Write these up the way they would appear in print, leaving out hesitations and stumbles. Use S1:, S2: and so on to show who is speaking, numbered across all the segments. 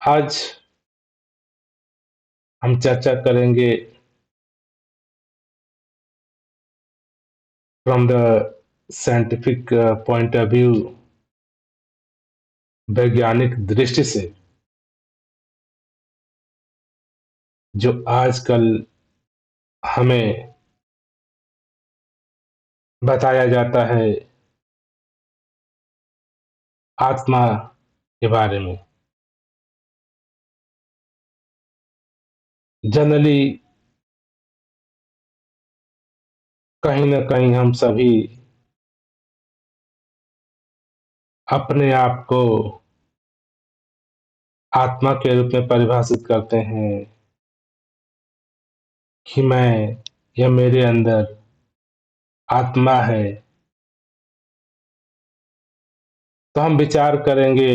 S1: आज हम चर्चा करेंगे from the scientific point of view, वैज्ञानिक दृष्टि से जो आजकल हमें बताया जाता है आत्मा के बारे में। जनरली कहीं न कहीं हम सभी अपने आप को आत्मा के रूप में परिभाषित करते हैं कि मैं या मेरे अंदर आत्मा है। तो हम विचार करेंगे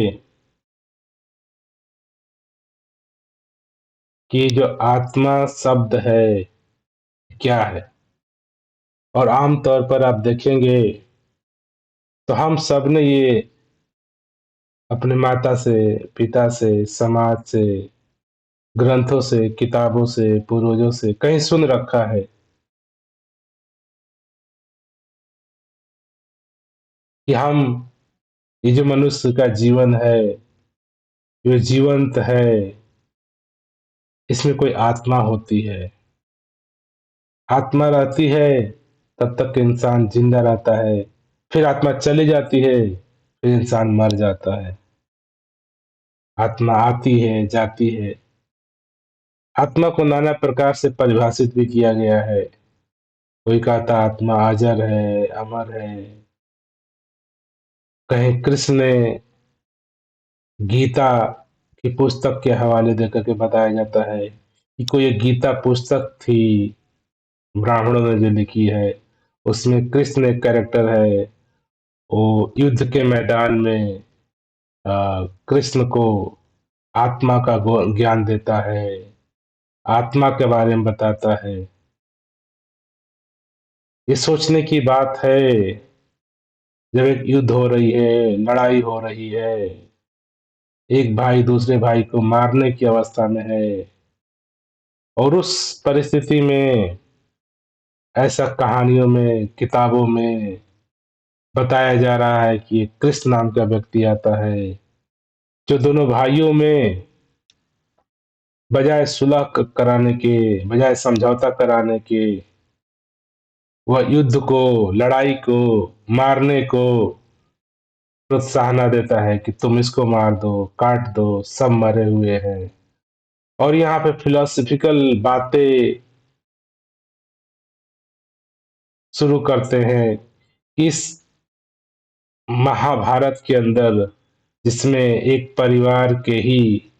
S1: कि जो आत्मा शब्द है क्या है? और आम तौर पर आप देखेंगे तो हम सब ने ये अपने माता से, पिता से, समाज से, ग्रंथों से, किताबों से, पूर्वजों से कहीं सुन रखा है कि ये जो मनुष्य का जीवन है, ये जीवंत है, इसमें कोई आत्मा होती है। आत्मा रहती है तब तक इंसान जिंदा रहता है, फिर आत्मा चली जाती है, फिर इंसान मर जाता है। आत्मा आती है, जाती है। आत्मा को नाना प्रकार से परिभाषित भी किया गया है। कोई कहता आत्मा अजर है, अमर है। कहीं कृष्ण ने गीता की पुस्तक के हवाले देकर के बताया जाता है कि कोई एक गीता पुस्तक थी, ब्राह्मणों ने जो लिखी है, उसमें कृष्ण एक कैरेक्टर है। वो युद्ध के मैदान में कृष्ण को आत्मा का ज्ञान देता है, आत्मा के बारे में बताता है। ये सोचने की बात है, जब एक युद्ध हो रही है, लड़ाई हो रही है, एक भाई दूसरे भाई को मारने की अवस्था में है, और उस परिस्थिति में ऐसा कहानियों में, किताबों में बताया जा रहा है कि एक कृष्ण नाम का व्यक्ति आता है, जो दोनों भाइयों में बजाय सुलह कराने के, बजाय समझौता कराने के, वह युद्ध को, लड़ाई को, मारने को प्रोत्साहन देता है कि तुम इसको मार दो, काट दो, सब मरे हुए हैं। और यहाँ पे फिलोसफिकल बातें शुरू करते हैं। इस महाभारत के अंदर, जिसमें एक परिवार के ही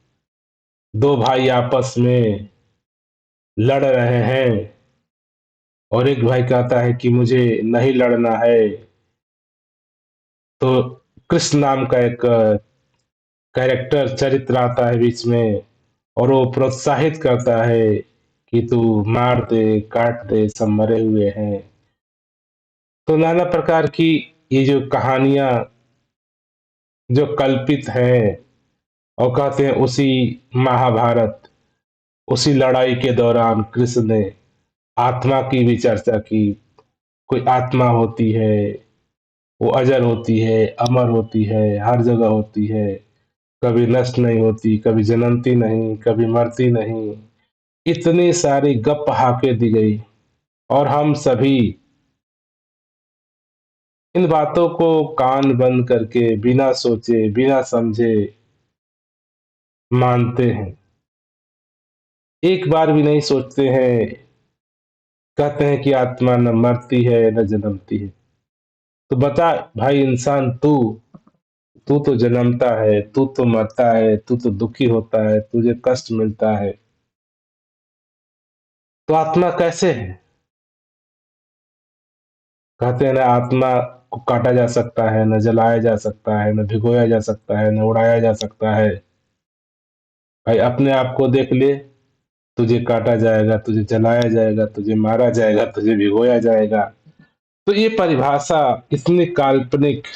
S1: दो भाई आपस में लड़ रहे हैं, और एक भाई कहता है कि मुझे नहीं लड़ना है, तो कृष्ण नाम का एक कैरेक्टर, चरित्र आता है बीच में, और वो प्रोत्साहित करता है कि तू मार दे, काट दे, सब मरे हुए हैं। तो नाना प्रकार की ये जो कहानियां जो कल्पित हैं, और कहते हैं उसी महाभारत, उसी लड़ाई के दौरान कृष्ण ने आत्मा की भी चर्चा की। कोई आत्मा होती है, वो अजर होती है, अमर होती है, हर जगह होती है, कभी नष्ट नहीं होती, कभी जन्मती नहीं, कभी मरती नहीं। इतनी सारी गप हाके दी गई, और हम सभी इन बातों को कान बंद करके, बिना सोचे, बिना समझे मानते हैं। एक बार भी नहीं सोचते हैं। कहते हैं कि आत्मा न मरती है न जन्मती है। तो बता भाई इंसान, तू तो जन्मता है, तू तो मरता है, तू तो दुखी होता है, तुझे कष्ट मिलता है, तो आत्मा कैसे है? कहते हैं ना, आत्मा को काटा जा सकता है, न जलाया जा सकता है, न भिगोया जा सकता है, न उड़ाया जा सकता है। भाई अपने आप को देख ले, तुझे काटा जाएगा, तुझे जलाया जाएगा, तुझे मारा जाएगा, तुझे भिगोया जाएगा। तो ये परिभाषा इतनी काल्पनिक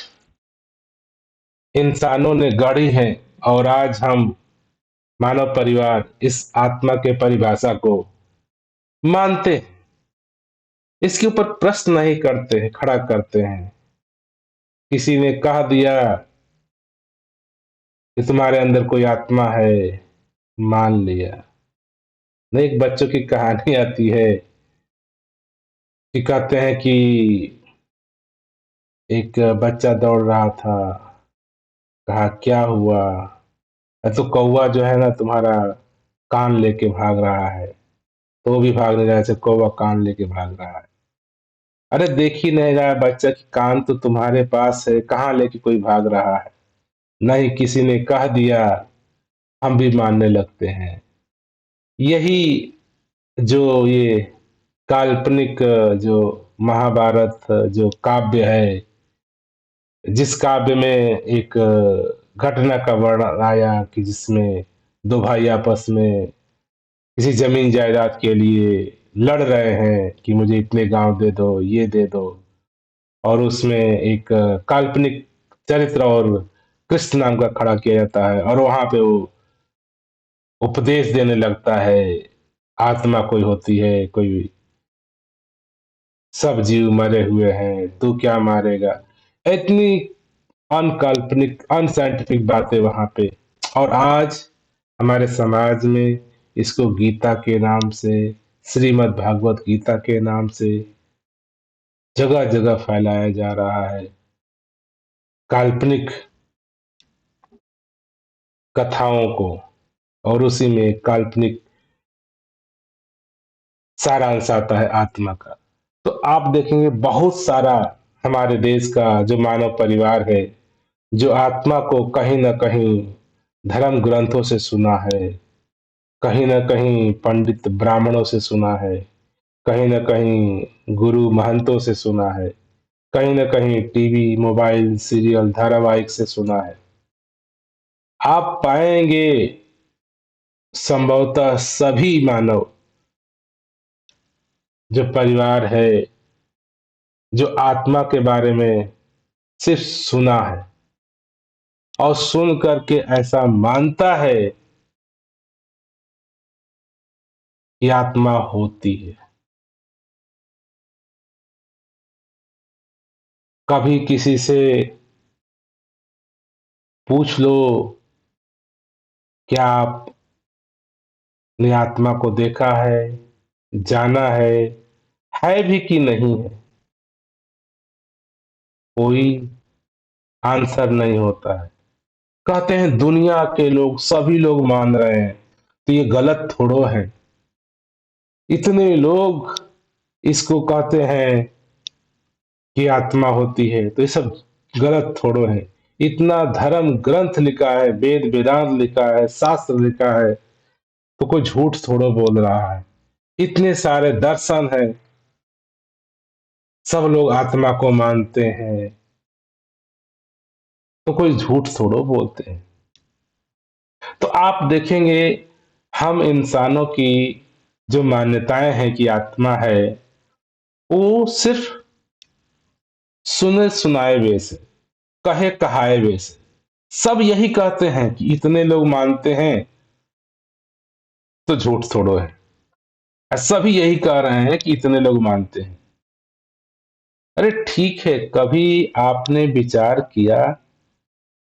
S1: इंसानों ने गढ़ी है, और आज हम मानव परिवार इस आत्मा के परिभाषा को मानते हैं, इसके ऊपर प्रश्न नहीं करते हैं, खड़ा करते हैं। किसी ने कह दिया कि तुम्हारे अंदर कोई आत्मा है, मान लिया। नहीं, एक बच्चों की कहानी आती है कि कहते हैं कि एक बच्चा दौड़ रहा था, कहा क्या हुआ? तो कौवा जो है ना तुम्हारा कान लेके भाग रहा है। तो वो भी भाग नहीं रहा, ऐसे कौवा कान लेके भाग रहा है। अरे देख ही नहीं रहा है बच्चा कि कान तो तुम्हारे पास है, कहाँ लेके कोई भाग रहा है? नहीं, किसी ने कह दिया, हम भी मानने लगते हैं। यही जो ये काल्पनिक जो महाभारत जो काव्य है, जिस काव्य में एक घटना का वर्णन आया कि जिसमें दो भाई आपस में किसी जमीन जायदाद के लिए लड़ रहे हैं कि मुझे इतने गांव दे दो, ये दे दो। और उसमें एक काल्पनिक चरित्र और कृष्ण नाम का खड़ा किया जाता है और वहां पे वो उपदेश देने लगता है, आत्मा कोई होती है, कोई सब जीव मरे हुए हैं, तू क्या मारेगा? इतनी अनकाल्पनिक अनसाइंटिफिक बातें वहां पे। और आज हमारे समाज में इसको गीता के नाम से, श्रीमद् भागवत गीता के नाम से जगह जगह फैलाया जा रहा है। काल्पनिक कथाओं को, और उसी में काल्पनिक सारांश आता है आत्मा का। तो आप देखेंगे बहुत सारा हमारे देश का जो मानव परिवार है, जो आत्मा को कहीं ना कहीं धर्म ग्रंथों से सुना है, कहीं ना कहीं पंडित ब्राह्मणों से सुना है, कहीं ना कहीं गुरु महंतों से सुना है, कहीं ना कहीं टीवी मोबाइल सीरियल धारावाहिक से सुना है। आप पाएंगे संभवतः सभी मानव जो परिवार है, जो आत्मा के बारे में सिर्फ सुना है और सुन करके ऐसा मानता है कि आत्मा होती है। कभी किसी से पूछ लो, क्या आपने आत्मा को देखा है, जाना है भी कि नहीं है? कोई आंसर नहीं होता है। कहते हैं दुनिया के लोग, सभी लोग मान रहे हैं, तो ये गलत थोड़ो है। इतने लोग इसको कहते हैं कि आत्मा होती है, तो ये सब गलत थोड़ो है। इतना धर्म ग्रंथ लिखा है, वेद वेदांत लिखा है, शास्त्र लिखा है, तो कोई झूठ थोड़ो बोल रहा है। इतने सारे दर्शन है, सब लोग आत्मा को मानते हैं, तो कोई झूठ थोड़ो बोलते हैं। तो आप देखेंगे हम इंसानों की जो मान्यताएं हैं कि आत्मा है, वो सिर्फ सुने सुनाए वे से, कहे कहाए वे से। सब यही कहते हैं कि इतने लोग मानते हैं, तो झूठ थोड़ो है। सभी यही कह रहे हैं कि इतने लोग मानते हैं। अरे ठीक है, कभी आपने विचार किया,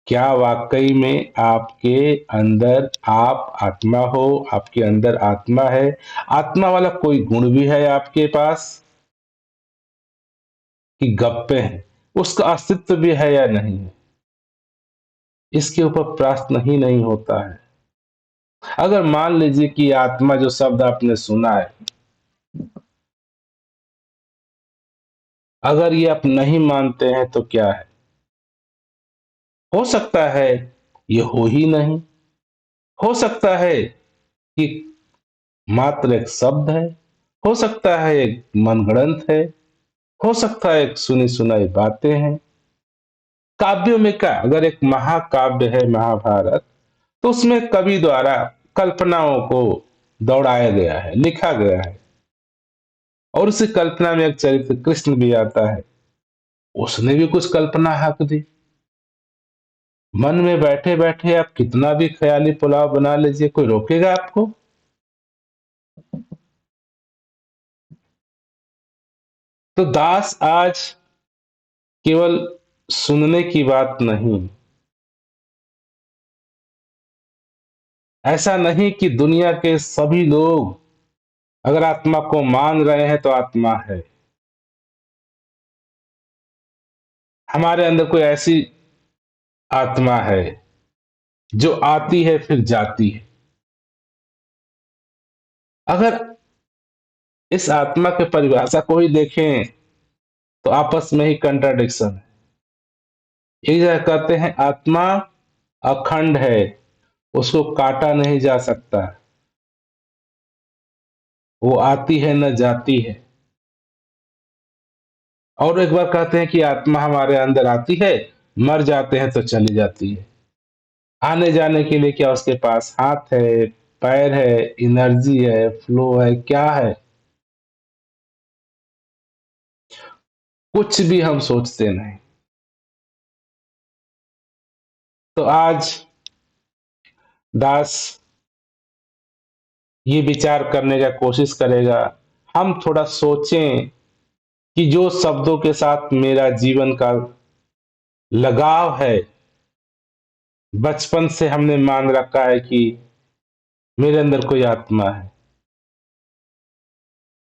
S1: क्या वाकई में आपके अंदर आप आत्मा हो, आपके अंदर आत्मा है, आत्मा वाला कोई गुण भी है आपके पास, कि गप्पे हैं? उसका अस्तित्व भी है या नहीं है? इसके ऊपर प्रश्न ही नहीं होता है। अगर मान लीजिए कि आत्मा जो शब्द आपने सुना है, अगर ये आप नहीं मानते हैं तो क्या है? हो सकता है ये हो ही नहीं, हो सकता है कि मात्र एक शब्द है, हो सकता है एक मनगढ़ंत है, हो सकता है एक सुनी सुनाई बातें हैं। काव्यों में क्या, अगर एक महाकाव्य है महाभारत, तो उसमें कवि द्वारा कल्पनाओं को दौड़ाया गया है, लिखा गया है। और उसी कल्पना में एक चरित्र कृष्ण भी आता है, उसने भी कुछ कल्पना हक दी। मन में बैठे बैठे आप कितना भी ख्याली पुलाव बना लीजिए, कोई रोकेगा आपको? तो दास आज केवल सुनने की बात नहीं, ऐसा नहीं कि दुनिया के सभी लोग अगर आत्मा को मान रहे हैं तो आत्मा है। हमारे अंदर कोई ऐसी आत्मा है जो आती है फिर जाती है। अगर इस आत्मा के परिभाषा को ही देखें तो आपस में ही कंट्राडिक्शन है। एक जगह कहते हैं आत्मा अखंड है, उसको काटा नहीं जा सकता, वो आती है न जाती है। और एक बार कहते हैं कि आत्मा हमारे अंदर आती है, मर जाते हैं तो चली जाती है। आने जाने के लिए क्या उसके पास हाथ है, पैर है, एनर्जी है, फ्लो है, क्या है? कुछ भी हम सोचते नहीं। तो आज दास ये विचार करने का कोशिश करेगा, हम थोड़ा सोचें कि जो शब्दों के साथ मेरा जीवन का लगाव है, बचपन से हमने मान रखा है कि मेरे अंदर कोई आत्मा है।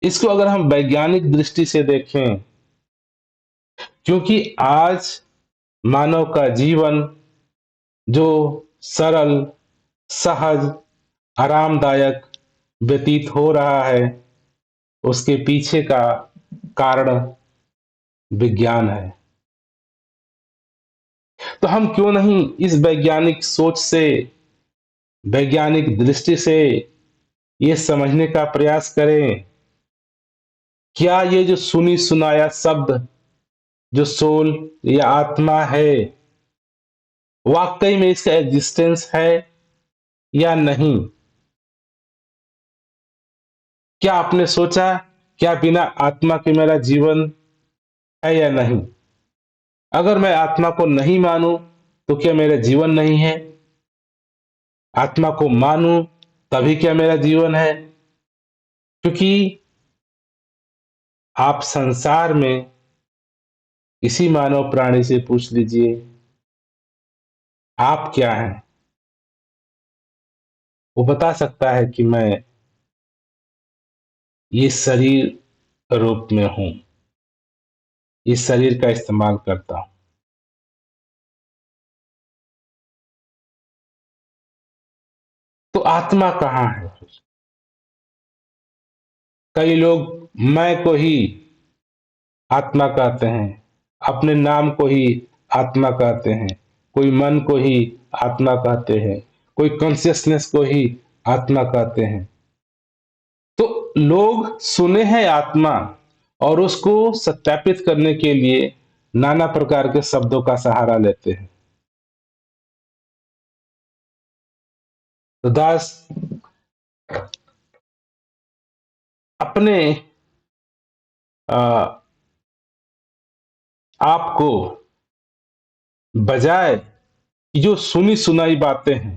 S1: इसको अगर हम वैज्ञानिक दृष्टि से देखें, क्योंकि आज मानव का जीवन जो सरल, सहज, आरामदायक व्यतीत हो रहा है, उसके पीछे का कारण विज्ञान है। तो हम क्यों नहीं इस वैज्ञानिक सोच से, वैज्ञानिक दृष्टि से ये समझने का प्रयास करें, क्या ये जो सुनी सुनाया शब्द जो सोल या आत्मा है, वाकई में इसका एग्जिस्टेंस है या नहीं? क्या आपने सोचा, क्या बिना आत्मा के मेरा जीवन है या नहीं? अगर मैं आत्मा को नहीं मानूं तो क्या मेरा जीवन नहीं है? आत्मा को मानूं तभी क्या मेरा जीवन है? क्योंकि आप संसार में किसी मानव प्राणी से पूछ लीजिए, आप क्या हैं? वो बता सकता है कि मैं ये शरीर रूप में हूं, इस शरीर का इस्तेमाल करता हूं। तो आत्मा कहाँ है? कई लोग मैं को ही आत्मा कहते हैं, अपने नाम को ही आत्मा कहते हैं, कोई मन को ही आत्मा कहते हैं, कोई कॉन्शियसनेस को ही आत्मा कहते हैं। तो लोग सुने हैं आत्मा और उसको सत्यापित करने के लिए नाना प्रकार के शब्दों का सहारा लेते हैं। तो दास अपने आ, आपको बजाय कि जो सुनी सुनाई बातें हैं,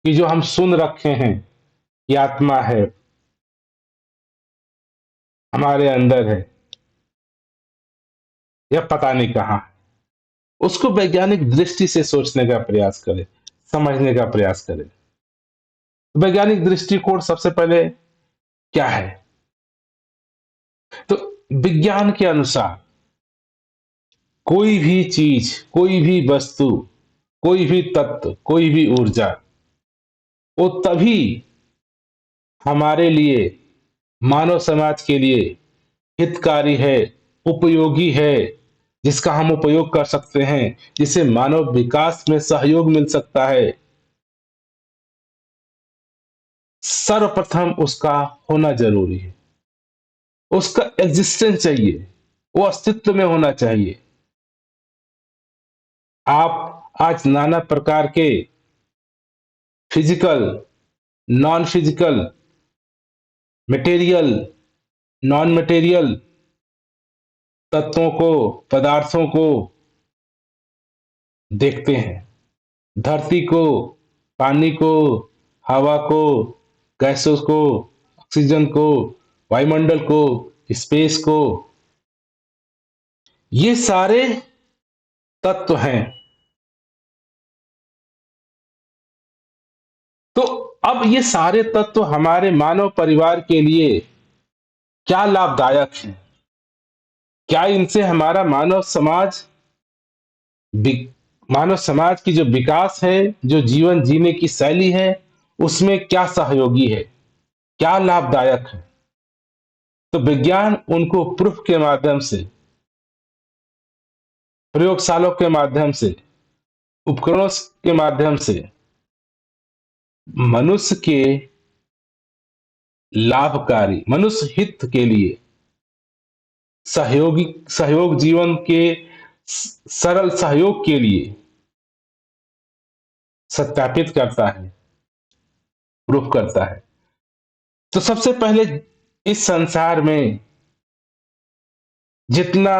S1: कि जो हम सुन रखे हैं कि आत्मा है, हमारे अंदर है, या पता नहीं कहाँ, उसको वैज्ञानिक दृष्टि से सोचने का प्रयास करें, समझने का प्रयास करें। वैज्ञानिक दृष्टिकोण सबसे पहले क्या है? तो विज्ञान के अनुसार कोई भी चीज, कोई भी वस्तु, कोई भी तत्व, कोई भी ऊर्जा, वो तभी हमारे लिए, मानव समाज के लिए हितकारी है, उपयोगी है, जिसका हम उपयोग कर सकते हैं, जिससे मानव विकास में सहयोग मिल सकता है, सर्वप्रथम उसका होना जरूरी है। उसका एग्जिस्टेंस चाहिए, वो अस्तित्व में होना चाहिए। आप आज नाना प्रकार के physical, non physical, material, non material तत्वों को, पदार्थों को देखते हैं। धरती को, पानी को, हवा को, गैसों को, ऑक्सीजन को, वायुमंडल को, स्पेस को, ये सारे तत्व हैं। तो अब ये सारे तत्व हमारे मानव परिवार के लिए क्या लाभदायक हैं? क्या इनसे हमारा मानव समाज की जो विकास है, जो जीवन जीने की शैली है, उसमें क्या सहयोगी है, क्या लाभदायक है? तो विज्ञान उनको प्रूफ के माध्यम से, प्रयोगशालों के माध्यम से, उपकरणों के माध्यम से मनुष्य के लाभकारी, मनुष्य हित के लिए, सहयोग जीवन के सरल सहयोग के लिए सत्यापित करता है, प्रूफ करता है। तो सबसे पहले इस संसार में जितना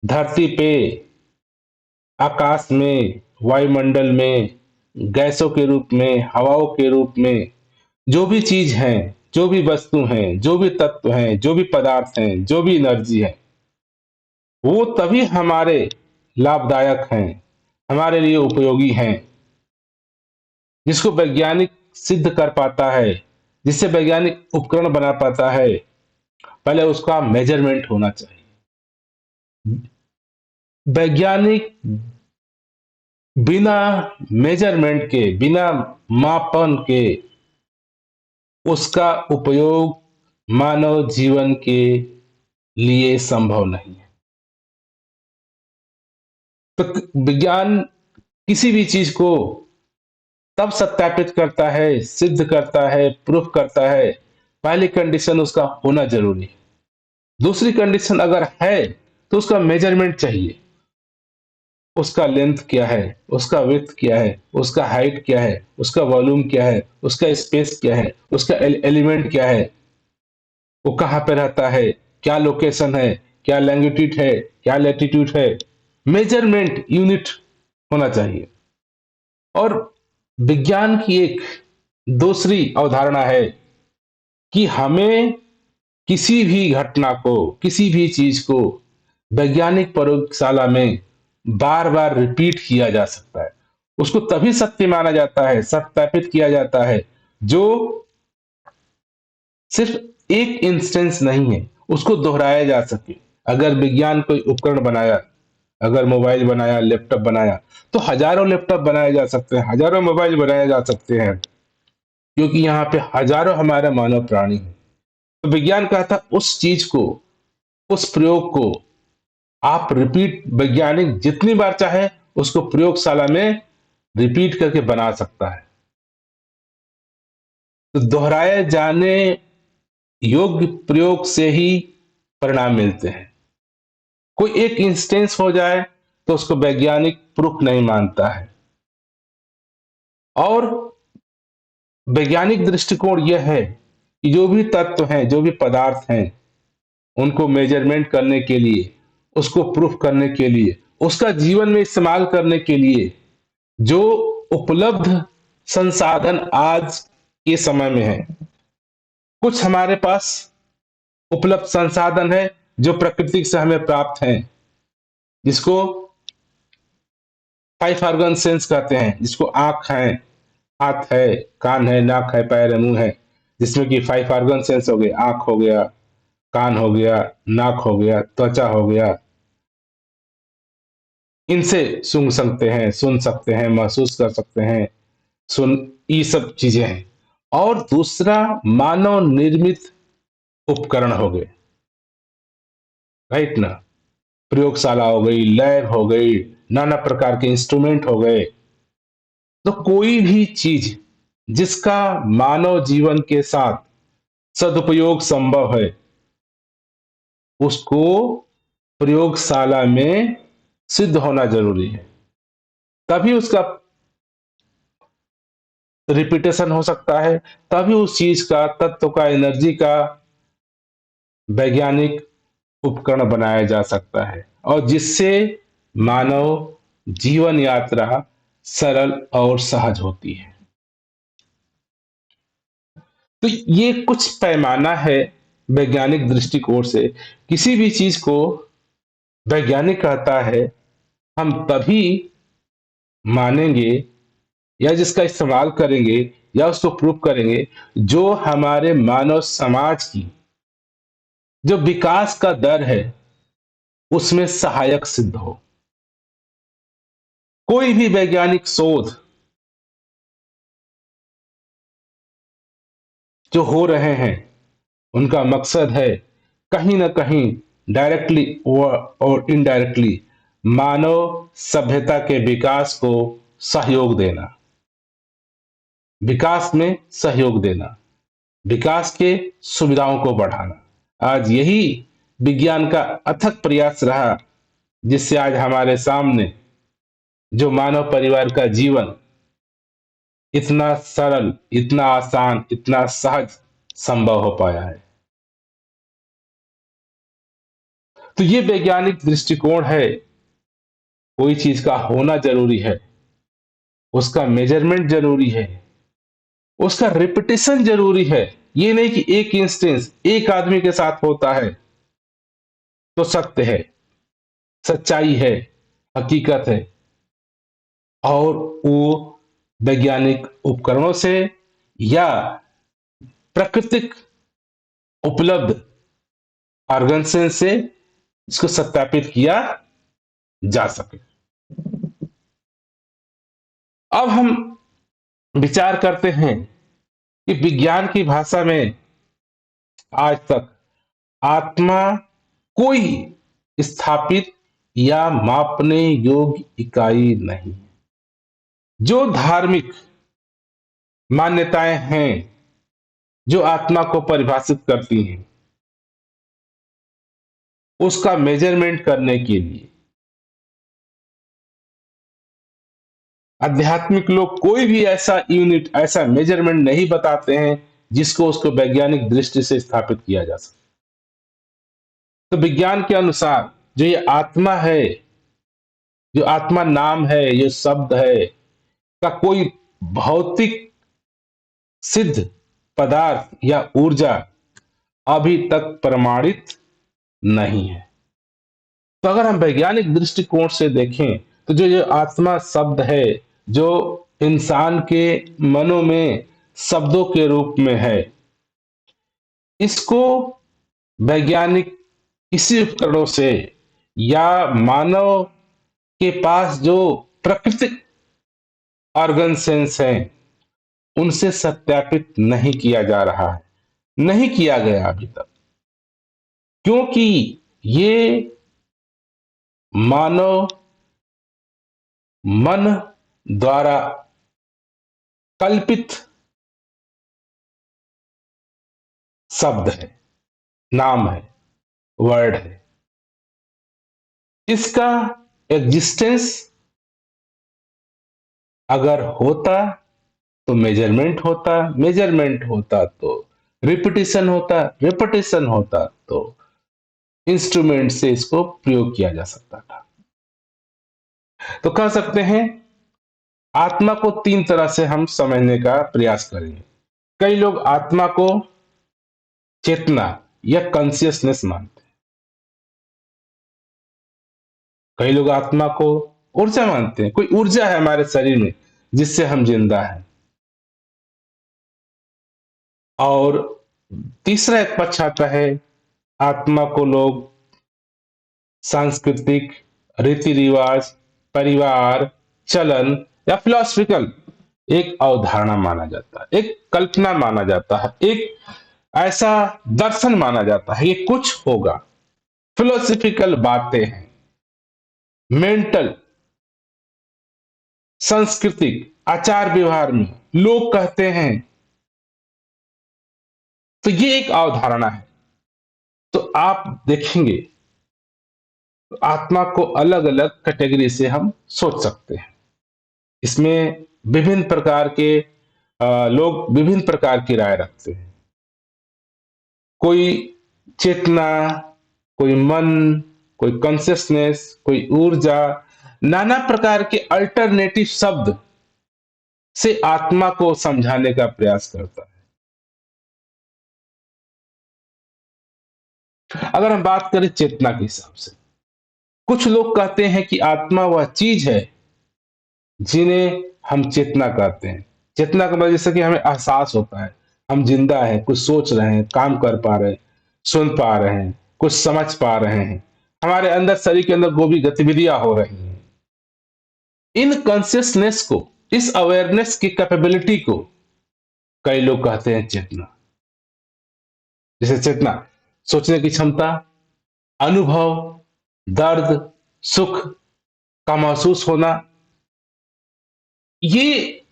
S1: धरती पे, आकाश में, वायुमंडल में, गैसों के रूप में, हवाओं के रूप में जो भी चीज है, जो भी वस्तु हैं, जो भी तत्व हैं, जो भी पदार्थ हैं, जो भी एनर्जी है, वो तभी हमारे लाभदायक हैं, हमारे लिए उपयोगी हैं, जिसको वैज्ञानिक सिद्ध कर पाता है, जिससे वैज्ञानिक उपकरण बना पाता है। पहले उसका मेजरमेंट होना चाहिए। वैज्ञानिक बिना मेजरमेंट के, बिना मापन के उसका उपयोग मानव जीवन के लिए संभव नहीं है। तो विज्ञान किसी भी चीज को तब सत्यापित करता है, सिद्ध करता है, प्रूफ करता है, पहली कंडीशन उसका होना जरूरी है। दूसरी कंडीशन अगर है तो उसका मेजरमेंट चाहिए। उसका लेंथ क्या है, उसका विड्थ क्या है, उसका हाइट क्या है, उसका वॉल्यूम क्या है, उसका स्पेस क्या है, उसका एलिमेंट क्या है, वो कहाँ पे रहता है, क्या लोकेशन है, क्या लैंगिट्यूड है, क्या लैटिट्यूड है। मेजरमेंट यूनिट होना चाहिए। और विज्ञान की एक दूसरी अवधारणा है कि हमें किसी भी घटना को, किसी भी चीज को वैज्ञानिक प्रयोगशाला में बार बार रिपीट किया जा सकता है। उसको तभी सत्य माना जाता है, सत्यापित किया जाता है, जो सिर्फ एक इंस्टेंस नहीं है, उसको दोहराया जा सके। अगर विज्ञान कोई उपकरण बनाया, अगर मोबाइल बनाया, लैपटॉप बनाया, तो हजारों लैपटॉप बनाए जा सकते हैं, हजारों मोबाइल बनाए जा सकते हैं, क्योंकि यहाँ पे हजारों हमारे मानव प्राणी हैं। तो विज्ञान कहता उस चीज को, उस प्रयोग को आप रिपीट, वैज्ञानिक जितनी बार चाहे उसको प्रयोगशाला में रिपीट करके बना सकता है। तो दोहराए जाने योग्य प्रयोग से ही परिणाम मिलते हैं। कोई एक इंस्टेंस हो जाए तो उसको वैज्ञानिक प्रूफ नहीं मानता है। और वैज्ञानिक दृष्टिकोण यह है कि जो भी तत्व हैं, जो भी पदार्थ हैं, उनको मेजरमेंट करने के लिए, उसको प्रूफ करने के लिए, उसका जीवन में इस्तेमाल करने के लिए जो उपलब्ध संसाधन आज के समय में है, कुछ हमारे पास उपलब्ध संसाधन है जो प्रकृति से हमें प्राप्त हैं, जिसको फाइव ऑर्गन सेंस कहते हैं, जिसको आंख है, हाथ है, कान है, नाक है, पैर है, मुंह है, जिसमें कि फाइव ऑर्गन सेंस हो गए, आंख हो गया, कान हो गया, नाक हो गया, त्वचा हो गया। इनसे सूंघ सकते हैं, सुन सकते हैं, महसूस कर सकते हैं, सुन, ये सब चीजें हैं। और दूसरा मानव निर्मित उपकरण हो गए, राइट ना। प्रयोगशाला हो गई, लैब हो गई, नाना प्रकार के इंस्ट्रूमेंट हो गए। तो कोई भी चीज जिसका मानव जीवन के साथ सदुपयोग संभव है, उसको प्रयोगशाला में सिद्ध होना जरूरी है। तभी उसका रिपीटेशन हो सकता है, तभी उस चीज का, तत्व का, एनर्जी का वैज्ञानिक उपकरण बनाया जा सकता है, और जिससे मानव जीवन यात्रा सरल और सहज होती है। तो ये कुछ पैमाना है वैज्ञानिक दृष्टिकोण से। किसी भी चीज को वैज्ञानिक कहता है हम तभी मानेंगे या जिसका इस्तेमाल करेंगे या उसको प्रूव करेंगे जो हमारे मानव समाज की जो विकास का दर है उसमें सहायक सिद्ध हो। कोई भी वैज्ञानिक शोध जो हो रहे हैं उनका मकसद है कहीं ना कहीं डायरेक्टली और इनडायरेक्टली मानव सभ्यता के विकास को सहयोग देना, विकास में सहयोग देना, विकास के सुविधाओं को बढ़ाना। आज यही विज्ञान का अथक प्रयास रहा जिससे आज हमारे सामने जो मानव परिवार का जीवन इतना सरल, इतना आसान, इतना सहज संभव हो पाया है। तो ये वैज्ञानिक दृष्टिकोण है। कोई चीज का होना जरूरी है, उसका मेजरमेंट जरूरी है, उसका रिपीटेशन जरूरी है। ये नहीं कि एक इंस्टेंस एक आदमी के साथ होता है तो सत्य है, सच्चाई है, हकीकत है। और वो वैज्ञानिक उपकरणों से या प्राकृतिक उपलब्ध ऑर्गन से इसको सत्यापित किया जा सके। अब हम विचार करते हैं कि विज्ञान की भाषा में आज तक आत्मा कोई स्थापित या मापने योग्य इकाई नहीं। जो धार्मिक मान्यताएं हैं जो आत्मा को परिभाषित करती हैं उसका मेजरमेंट करने के लिए आध्यात्मिक लोग कोई भी ऐसा यूनिट, ऐसा मेजरमेंट नहीं बताते हैं जिसको उसको वैज्ञानिक दृष्टि से स्थापित किया जा सके। तो विज्ञान के अनुसार जो ये आत्मा है, जो आत्मा नाम है, ये शब्द है, का कोई भौतिक सिद्ध पदार्थ या ऊर्जा अभी तक प्रमाणित नहीं है। तो अगर हम वैज्ञानिक दृष्टिकोण से देखें तो जो ये आत्मा शब्द है जो इंसान के मनों में शब्दों के रूप में है, इसको वैज्ञानिक किसी उपकरणों से या मानव के पास जो प्राकृतिक ऑर्गन सेंस हैं उनसे सत्यापित नहीं किया जा रहा है, नहीं किया गया अभी तक। क्योंकि ये मानव मन द्वारा कल्पित शब्द है, नाम है, वर्ड है। इसका एग्जिस्टेंस अगर होता तो मेजरमेंट होता, मेजरमेंट होता तो रिपीटिशन होता, रिपीटिशन होता तो इंस्ट्रूमेंट से इसको प्रयोग किया जा सकता था। तो कह सकते हैं आत्मा को तीन तरह से हम समझने का प्रयास करेंगे। कई लोग आत्मा को चेतना या कॉन्शियसनेस मानते हैं, कई लोग आत्मा को ऊर्जा मानते हैं। कोई ऊर्जा है हमारे शरीर में जिससे हम जिंदा हैं। और तीसरा एक पक्ष आता है, आत्मा को लोग सांस्कृतिक रीति रिवाज, परिवार, चलन या फिलोसफिकल एक अवधारणा माना जाता है, एक कल्पना माना जाता है, एक ऐसा दर्शन माना जाता है, ये कुछ होगा। फिलोसफिकल बातें हैं, मेंटल, सांस्कृतिक आचार व्यवहार में लोग कहते हैं। तो ये एक अवधारणा है। तो आप देखेंगे तो आत्मा को अलग अलग कैटेगरी से हम सोच सकते हैं। इसमें विभिन्न प्रकार के लोग विभिन्न प्रकार की राय रखते हैं। कोई चेतना, कोई मन, कोई कॉन्शियसनेस, कोई ऊर्जा, नाना प्रकार के अल्टरनेटिव शब्द से आत्मा को समझाने का प्रयास करता है। अगर हम बात करें चेतना के हिसाब से, कुछ लोग कहते हैं कि आत्मा वह चीज है जिन्हें हम चेतना कहते हैं। चेतना का मतलब जैसे कि हमें एहसास होता है, हम जिंदा हैं, कुछ सोच रहे हैं, काम कर पा रहे हैं, सुन पा रहे हैं, कुछ समझ पा रहे हैं, हमारे अंदर, शरीर के अंदर वो भी गतिविधियां हो रही हैं। इन कॉन्शियसनेस को, इस अवेयरनेस की कैपेबिलिटी को कई लोग कहते हैं चेतना। जैसे चेतना, सोचने की क्षमता, अनुभव, दर्द, सुख का महसूस होना, ये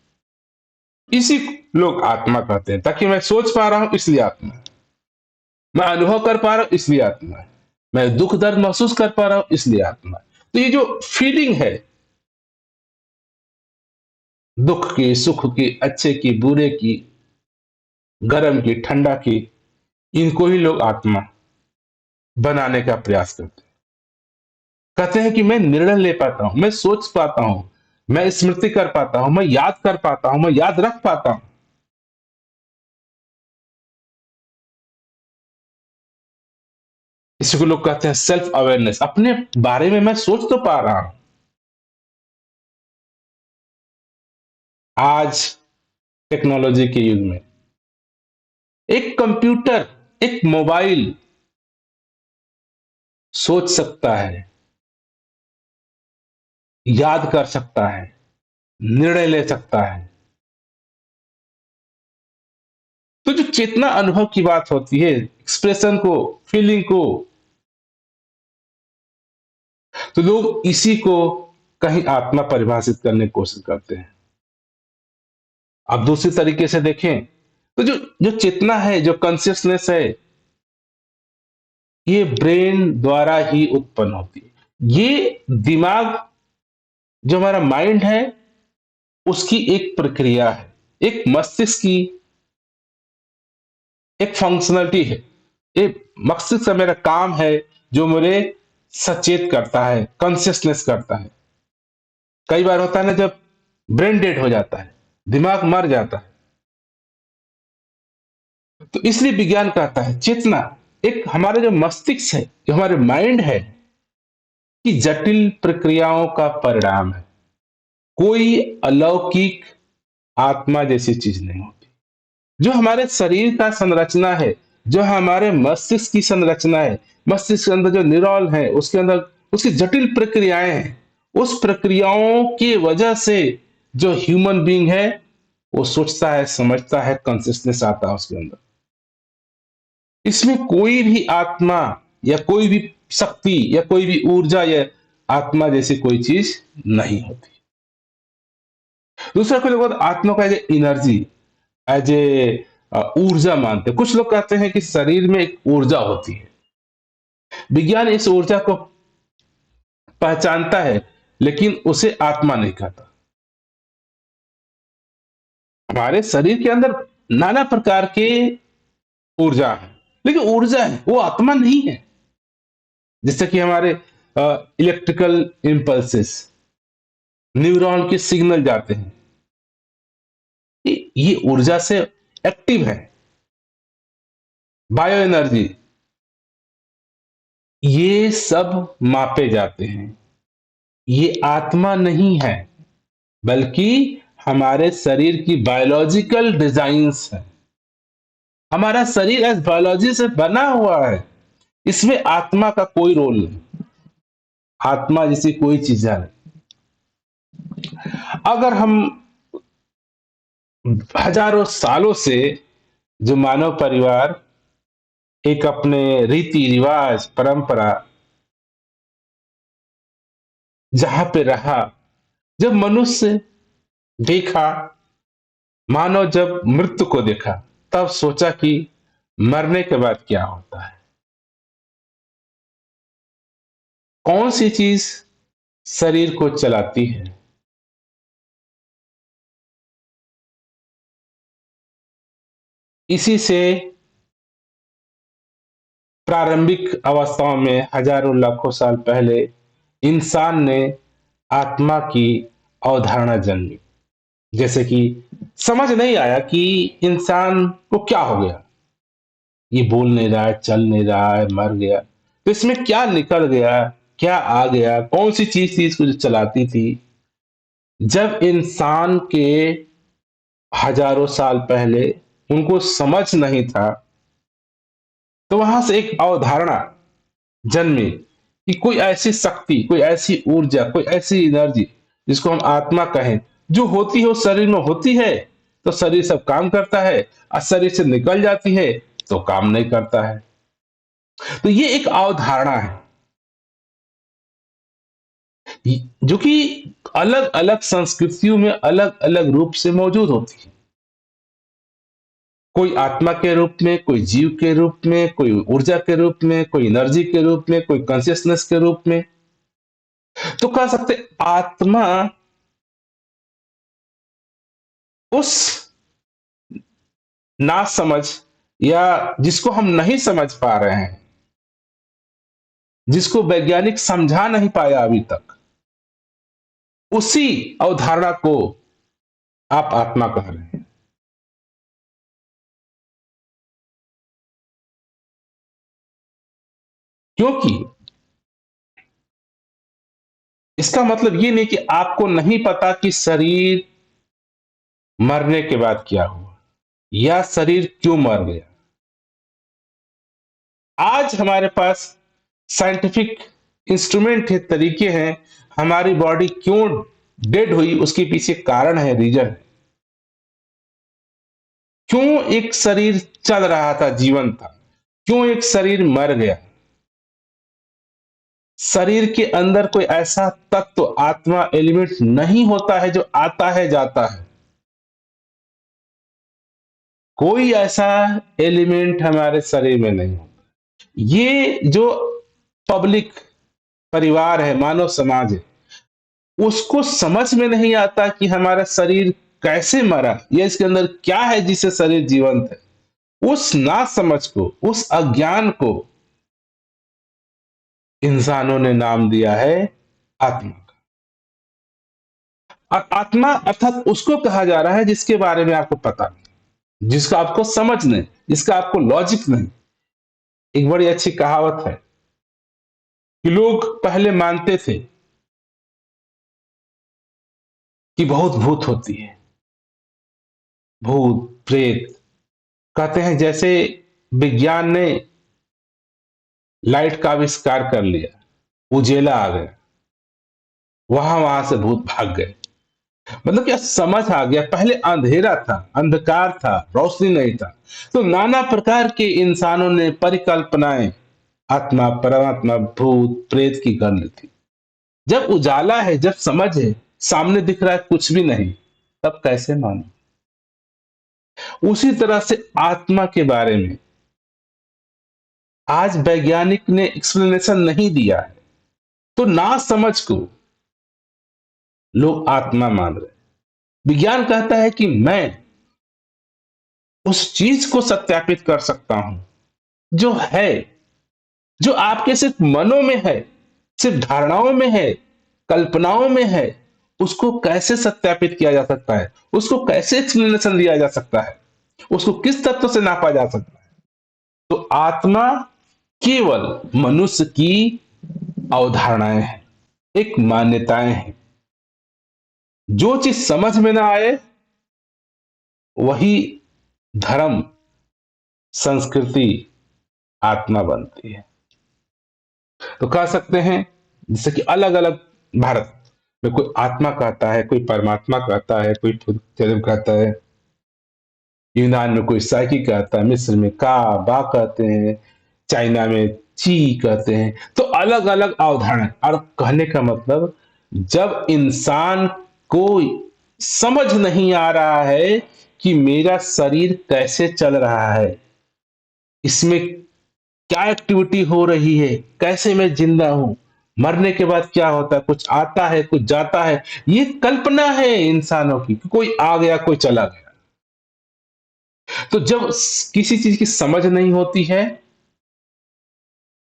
S1: इसी लोग आत्मा कहते हैं। ताकि मैं सोच पा रहा हूं इसलिए आत्मा है, मैं अनुभव कर पा रहा हूं इसलिए आत्मा है, मैं दुख दर्द महसूस कर पा रहा हूं इसलिए आत्मा है। तो ये जो फीलिंग है, दुख की, सुख की, अच्छे की, बुरे की, गर्म की, ठंडा की, इनको ही लोग आत्मा बनाने का प्रयास करते हैं। कहते हैं कि मैं निर्णय ले पाता हूं, मैं सोच पाता हूं, मैं स्मृति कर पाता हूं, मैं याद कर पाता हूं, मैं याद रख पाता हूं। इसी को लोग कहते हैं सेल्फ अवेयरनेस। अपने बारे में मैं सोच तो पा रहा हूं। आज टेक्नोलॉजी के युग में एक कंप्यूटर, एक मोबाइल सोच सकता है, याद कर सकता है, निर्णय ले सकता है। तो जो चेतना अनुभव की बात होती है, एक्सप्रेशन को, फीलिंग को, तो लोग इसी को कहीं आत्मा परिभाषित करने की कोशिश करते हैं। अब दूसरी तरीके से देखें तो जो जो चेतना है, जो कॉन्शियसनेस है, ये ब्रेन द्वारा ही उत्पन्न होती है। ये दिमाग, जो हमारा माइंड है, उसकी एक प्रक्रिया है, एक मस्तिष्क की एक फंक्शनलिटी है। एक मस्तिष्क का मेरा काम है जो मुझे सचेत करता है, कॉन्शियसनेस करता है। कई बार होता है ना, जब ब्रेन डेड हो जाता है, दिमाग मर जाता है, तो इसलिए विज्ञान कहता है चेतना एक हमारे जो मस्तिष्क है, जो हमारे माइंड है, कि जटिल प्रक्रियाओं का परिणाम है। कोई अलौकिक आत्मा जैसी चीज नहीं होती। जो हमारे शरीर का संरचना है, जो हमारे मस्तिष्क की संरचना है, मस्तिष्क के अंदर जो न्यूरॉन है, उसके अंदर उसकी जटिल प्रक्रियाएं हैं, उस प्रक्रियाओं की वजह से जो ह्यूमन बीइंग है, वो सोचता है, समझता है, कॉन्शियसनेस आता है उसके अंदर। इसमें कोई भी आत्मा या कोई भी शक्ति या कोई भी ऊर्जा या आत्मा जैसी कोई चीज नहीं होती। दूसरा, कोई लोग आत्मा को as a energy, as a ऊर्जा मानते हैं। कुछ लोग कहते हैं कि शरीर में एक ऊर्जा होती है। विज्ञान इस ऊर्जा को पहचानता है, लेकिन उसे आत्मा नहीं कहता। हमारे शरीर के अंदर नाना प्रकार के ऊर्जा है, लेकिन ऊर्जा है, वो आत्मा नहीं है। जैसे कि हमारे इलेक्ट्रिकल इंपल्सेस, न्यूरॉन के सिग्नल जाते हैं, ये ऊर्जा से एक्टिव है। बायो एनर्जी, ये सब मापे जाते हैं। ये आत्मा नहीं है, बल्कि हमारे शरीर की बायोलॉजिकल डिजाइन्स है। हमारा शरीर एज बायोलॉजी से बना हुआ है, इसमें आत्मा का कोई रोल नहीं। आत्मा जैसी कोई चीज है। अगर हम हजारों सालों से जो मानव परिवार एक अपने रीति रिवाज परंपरा जहां पे रहा, जब मनुष्य देखा, मानव जब मृत्यु को देखा, तब सोचा कि मरने के बाद क्या होता है, कौन सी चीज शरीर को चलाती है। इसी से प्रारंभिक अवस्थाओं में, हजारों लाखों साल पहले, इंसान ने आत्मा की अवधारणा जन्मी। जैसे कि समझ नहीं आया कि इंसान को क्या हो गया, ये बोल नहीं रहा है, चल नहीं रहा है, मर गया, तो इसमें क्या निकल गया, क्या आ गया, कौन सी चीज थी इसको जो चलाती थी। जब इंसान के हजारों साल पहले उनको समझ नहीं था, तो वहां से एक अवधारणा जन्मी कि कोई ऐसी शक्ति, कोई ऐसी ऊर्जा, कोई ऐसी एनर्जी जिसको हम आत्मा कहें, जो होती है वो शरीर में होती है तो शरीर सब काम करता है, और शरीर से निकल जाती है तो काम नहीं करता है। तो ये एक अवधारणा है जो कि अलग अलग संस्कृतियों में अलग अलग रूप से मौजूद होती है। कोई आत्मा के रूप में, कोई जीव के रूप में, कोई ऊर्जा के रूप में, कोई एनर्जी के रूप में, कोई कॉन्शियसनेस के रूप में। तो कह सकते आत्मा उस ना समझ, या जिसको हम नहीं समझ पा रहे हैं, जिसको वैज्ञानिक समझा नहीं पाया अभी तक, उसी अवधारणा को आप आत्मा कह रहे हैं। क्योंकि इसका मतलब ये नहीं कि आपको नहीं पता कि शरीर मरने के बाद क्या हुआ, या शरीर क्यों मर गया। आज हमारे पास साइंटिफिक इंस्ट्रूमेंट है, तरीके हैं, हमारी बॉडी क्यों डेड हुई उसके पीछे कारण है, रीजन। क्यों एक शरीर चल रहा था, जीवन था, क्यों एक शरीर मर गया। शरीर के अंदर कोई ऐसा तत्व, आत्मा, एलिमेंट नहीं होता है जो आता है जाता है। कोई ऐसा एलिमेंट हमारे शरीर में नहीं होता। ये जो पब्लिक परिवार है, मानव समाज है, उसको समझ में नहीं आता कि हमारा शरीर कैसे मरा, या इसके अंदर क्या है जिससे शरीर जीवंत है। उस ना समझ को, उस अज्ञान को इंसानों ने नाम दिया है आत्मा। और आत्मा अर्थात उसको कहा जा रहा है जिसके बारे में आपको पता नहीं, जिसका आपको समझ नहीं, जिसका आपको लॉजिक नहीं। एक बड़ी अच्छी कहावत है कि लोग पहले मानते थे कि बहुत भूत होती है, भूत प्रेत। कहते हैं जैसे विज्ञान ने लाइट का आविष्कार कर लिया, उजेला आ गया, वहां से भूत भाग गए। मतलब क्या समझ आ गया, पहले अंधेरा था, अंधकार था, रोशनी नहीं था। तो नाना प्रकार के इंसानों ने परिकल्पनाएं आत्मा, परमात्मा, भूत प्रेत की कर ली थी। जब उजाला है, जब समझ है, सामने दिख रहा है कुछ भी नहीं, तब कैसे मानो। उसी तरह से आत्मा के बारे में आज वैज्ञानिक ने एक्सप्लेनेशन नहीं दिया है, तो ना समझ को लोग आत्मा मान रहे हैं। विज्ञान कहता है कि मैं उस चीज को सत्यापित कर सकता हूं जो है, जो आपके सिर्फ मनों में है, सिर्फ धारणाओं में है, कल्पनाओं में है। उसको कैसे सत्यापित किया जा सकता है, उसको कैसे एक्सप्लेनेशन दिया जा सकता है, उसको किस तत्व से नापा जा सकता है। तो आत्मा केवल मनुष्य की अवधारणाएं हैं, एक मान्यताएं हैं। जो चीज समझ में ना आए वही धर्म, संस्कृति, आत्मा बनती है। तो कह सकते हैं जैसे कि अलग अलग भारत में कोई आत्मा कहता है, कोई परमात्मा कहता है, कोई फिल्म कहता है, यूनान में कोई साइकी कहता है, मिस्र में का बा कहते हैं, चाइना में ची कहते हैं। तो अलग अलग अवधारणा। और कहने का मतलब, जब इंसान को समझ नहीं आ रहा है कि मेरा शरीर कैसे चल रहा है, इसमें क्या एक्टिविटी हो रही है, कैसे मैं जिंदा हूं, मरने के बाद क्या होता है, कुछ आता है कुछ जाता है, ये कल्पना है इंसानों की कि कोई आ गया कोई चला गया। तो जब किसी चीज की समझ नहीं होती है,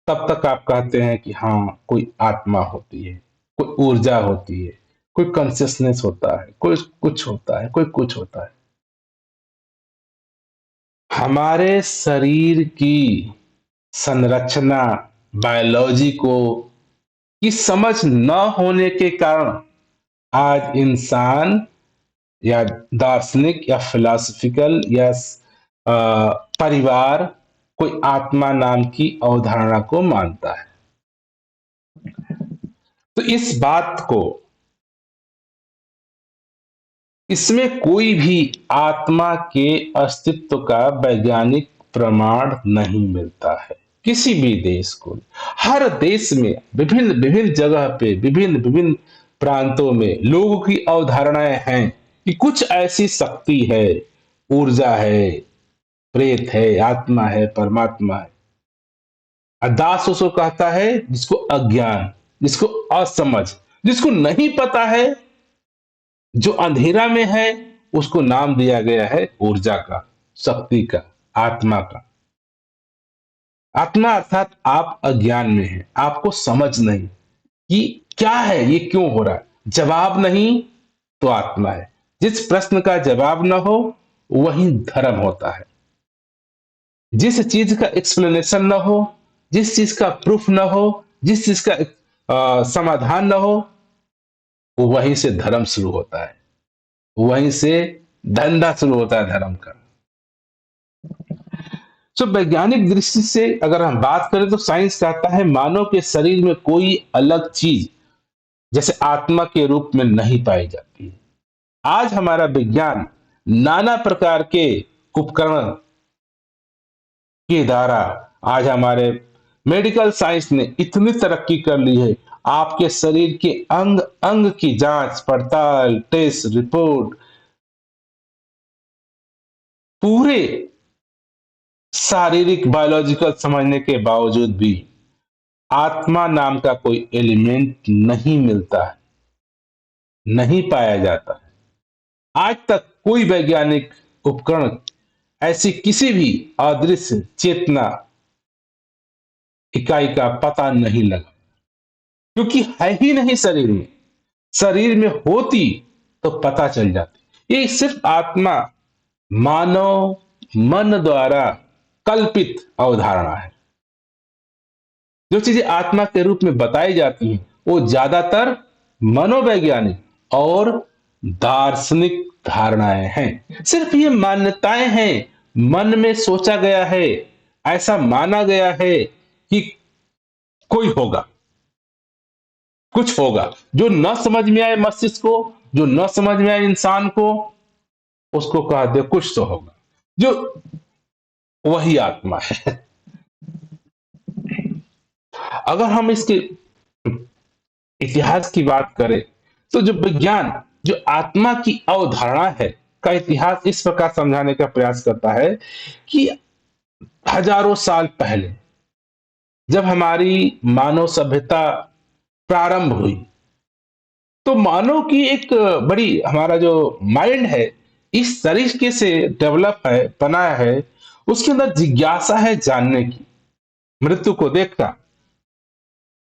S1: तब तक आप कहते हैं कि हाँ कोई आत्मा होती है, कोई ऊर्जा होती है, कोई कॉन्शियसनेस होता है, कोई कुछ होता है, कोई कुछ होता है। हमारे शरीर की संरचना, बायोलॉजी को की समझ न होने के कारण आज इंसान या दार्शनिक या फिलोसफिकल या परिवार कोई आत्मा नाम की अवधारणा को मानता है। तो इस बात को, इसमें कोई भी आत्मा के अस्तित्व का वैज्ञानिक प्रमाण नहीं मिलता है किसी भी देश को। हर देश में विभिन्न विभिन्न जगह पे विभिन्न विभिन्न प्रांतों में लोगों की अवधारणाएं हैं कि कुछ ऐसी शक्ति है, ऊर्जा है, प्रेत है, आत्मा है, परमात्मा है। दास उसको कहता है जिसको अज्ञान, जिसको असमझ, जिसको नहीं पता है, जो अंधेरा में है, उसको नाम दिया गया है ऊर्जा का, शक्ति का, आत्मा का। आत्मा अर्थात आप अज्ञान में हैं, आपको समझ नहीं कि क्या है, ये क्यों हो रहा है, जवाब नहीं तो आत्मा है। जिस प्रश्न का जवाब न हो वही धर्म होता है। जिस चीज का एक्सप्लेनेशन न हो, जिस चीज का प्रूफ न हो, जिस चीज का समाधान न हो, वहीं से धर्म शुरू होता है, वहीं से धंधा शुरू होता है धर्म का। तो वैज्ञानिक दृष्टि से अगर हम बात करें तो साइंस कहता है मानव के शरीर में कोई अलग चीज जैसे आत्मा के रूप में नहीं पाई जाती। आज हमारा विज्ञान नाना प्रकार के उपकरण के द्वारा, आज हमारे मेडिकल साइंस ने इतनी तरक्की कर ली है, आपके शरीर के अंग अंग की जांच पड़ताल, टेस्ट रिपोर्ट, पूरे शारीरिक बायोलॉजिकल समझने के बावजूद भी आत्मा नाम का कोई एलिमेंट नहीं मिलता है, नहीं पाया जाता है। आज तक कोई वैज्ञानिक उपकरण ऐसी किसी भी अदृश्य चेतना इकाई का पता नहीं लगा, क्योंकि है ही नहीं शरीर में। शरीर में होती तो पता चल जाती। ये सिर्फ आत्मा मानव मन द्वारा कल्पित अवधारणा है। जो चीजें आत्मा के रूप में बताई जाती हैं वो ज्यादातर मनोवैज्ञानिक और दार्शनिक धारणाएं हैं। सिर्फ ये मान्यताएं हैं, मन में सोचा गया है, ऐसा माना गया है कि कोई होगा, कुछ होगा। जो न समझ में आए मस्तिष्क को, जो न समझ में आए इंसान को, उसको कह दे कुछ तो होगा, जो वही आत्मा है। अगर हम इसके इतिहास की बात करें तो जो विज्ञान, जो आत्मा की अवधारणा है का इतिहास इस प्रकार समझाने का प्रयास करता है कि हजारों साल पहले जब हमारी मानव सभ्यता प्रारंभ हुई तो मानव की एक बड़ी, हमारा जो माइंड है इस तरीके से डेवलप है, बनाया है, उसके अंदर जिज्ञासा है जानने की। मृत्यु को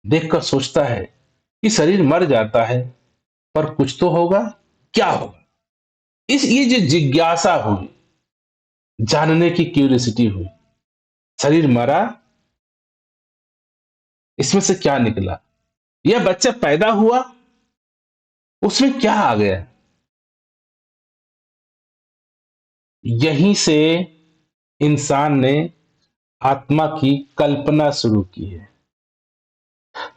S1: देखकर सोचता है कि शरीर मर जाता है पर कुछ तो होगा, क्या होगा। इस ये जो जिज्ञासा हुई, जानने की क्यूरियोसिटी हुई, शरीर मरा, इसमें से क्या निकला, यह बच्चा पैदा हुआ, उसमें क्या आ गया। यहीं से इंसान ने आत्मा की कल्पना शुरू की है।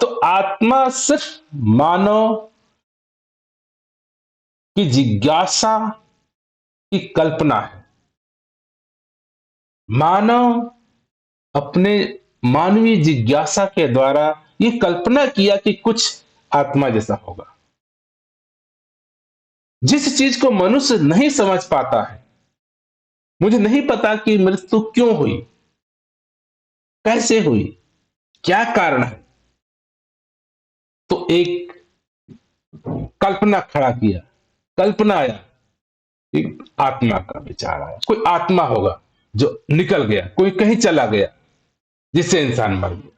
S1: तो आत्मा सिर्फ मानव की जिज्ञासा की कल्पना है। मानव अपने मानवीय जिज्ञासा के द्वारा ये कल्पना किया कि कुछ आत्मा जैसा होगा। जिस चीज को मनुष्य नहीं समझ पाता है, मुझे नहीं पता कि मृत्यु क्यों हुई, कैसे हुई, क्या कारण है, तो एक कल्पना खड़ा किया, कल्पना आया, एक आत्मा का विचार आया, कोई आत्मा होगा जो निकल गया, कोई कहीं चला गया जिससे इंसान मर गया।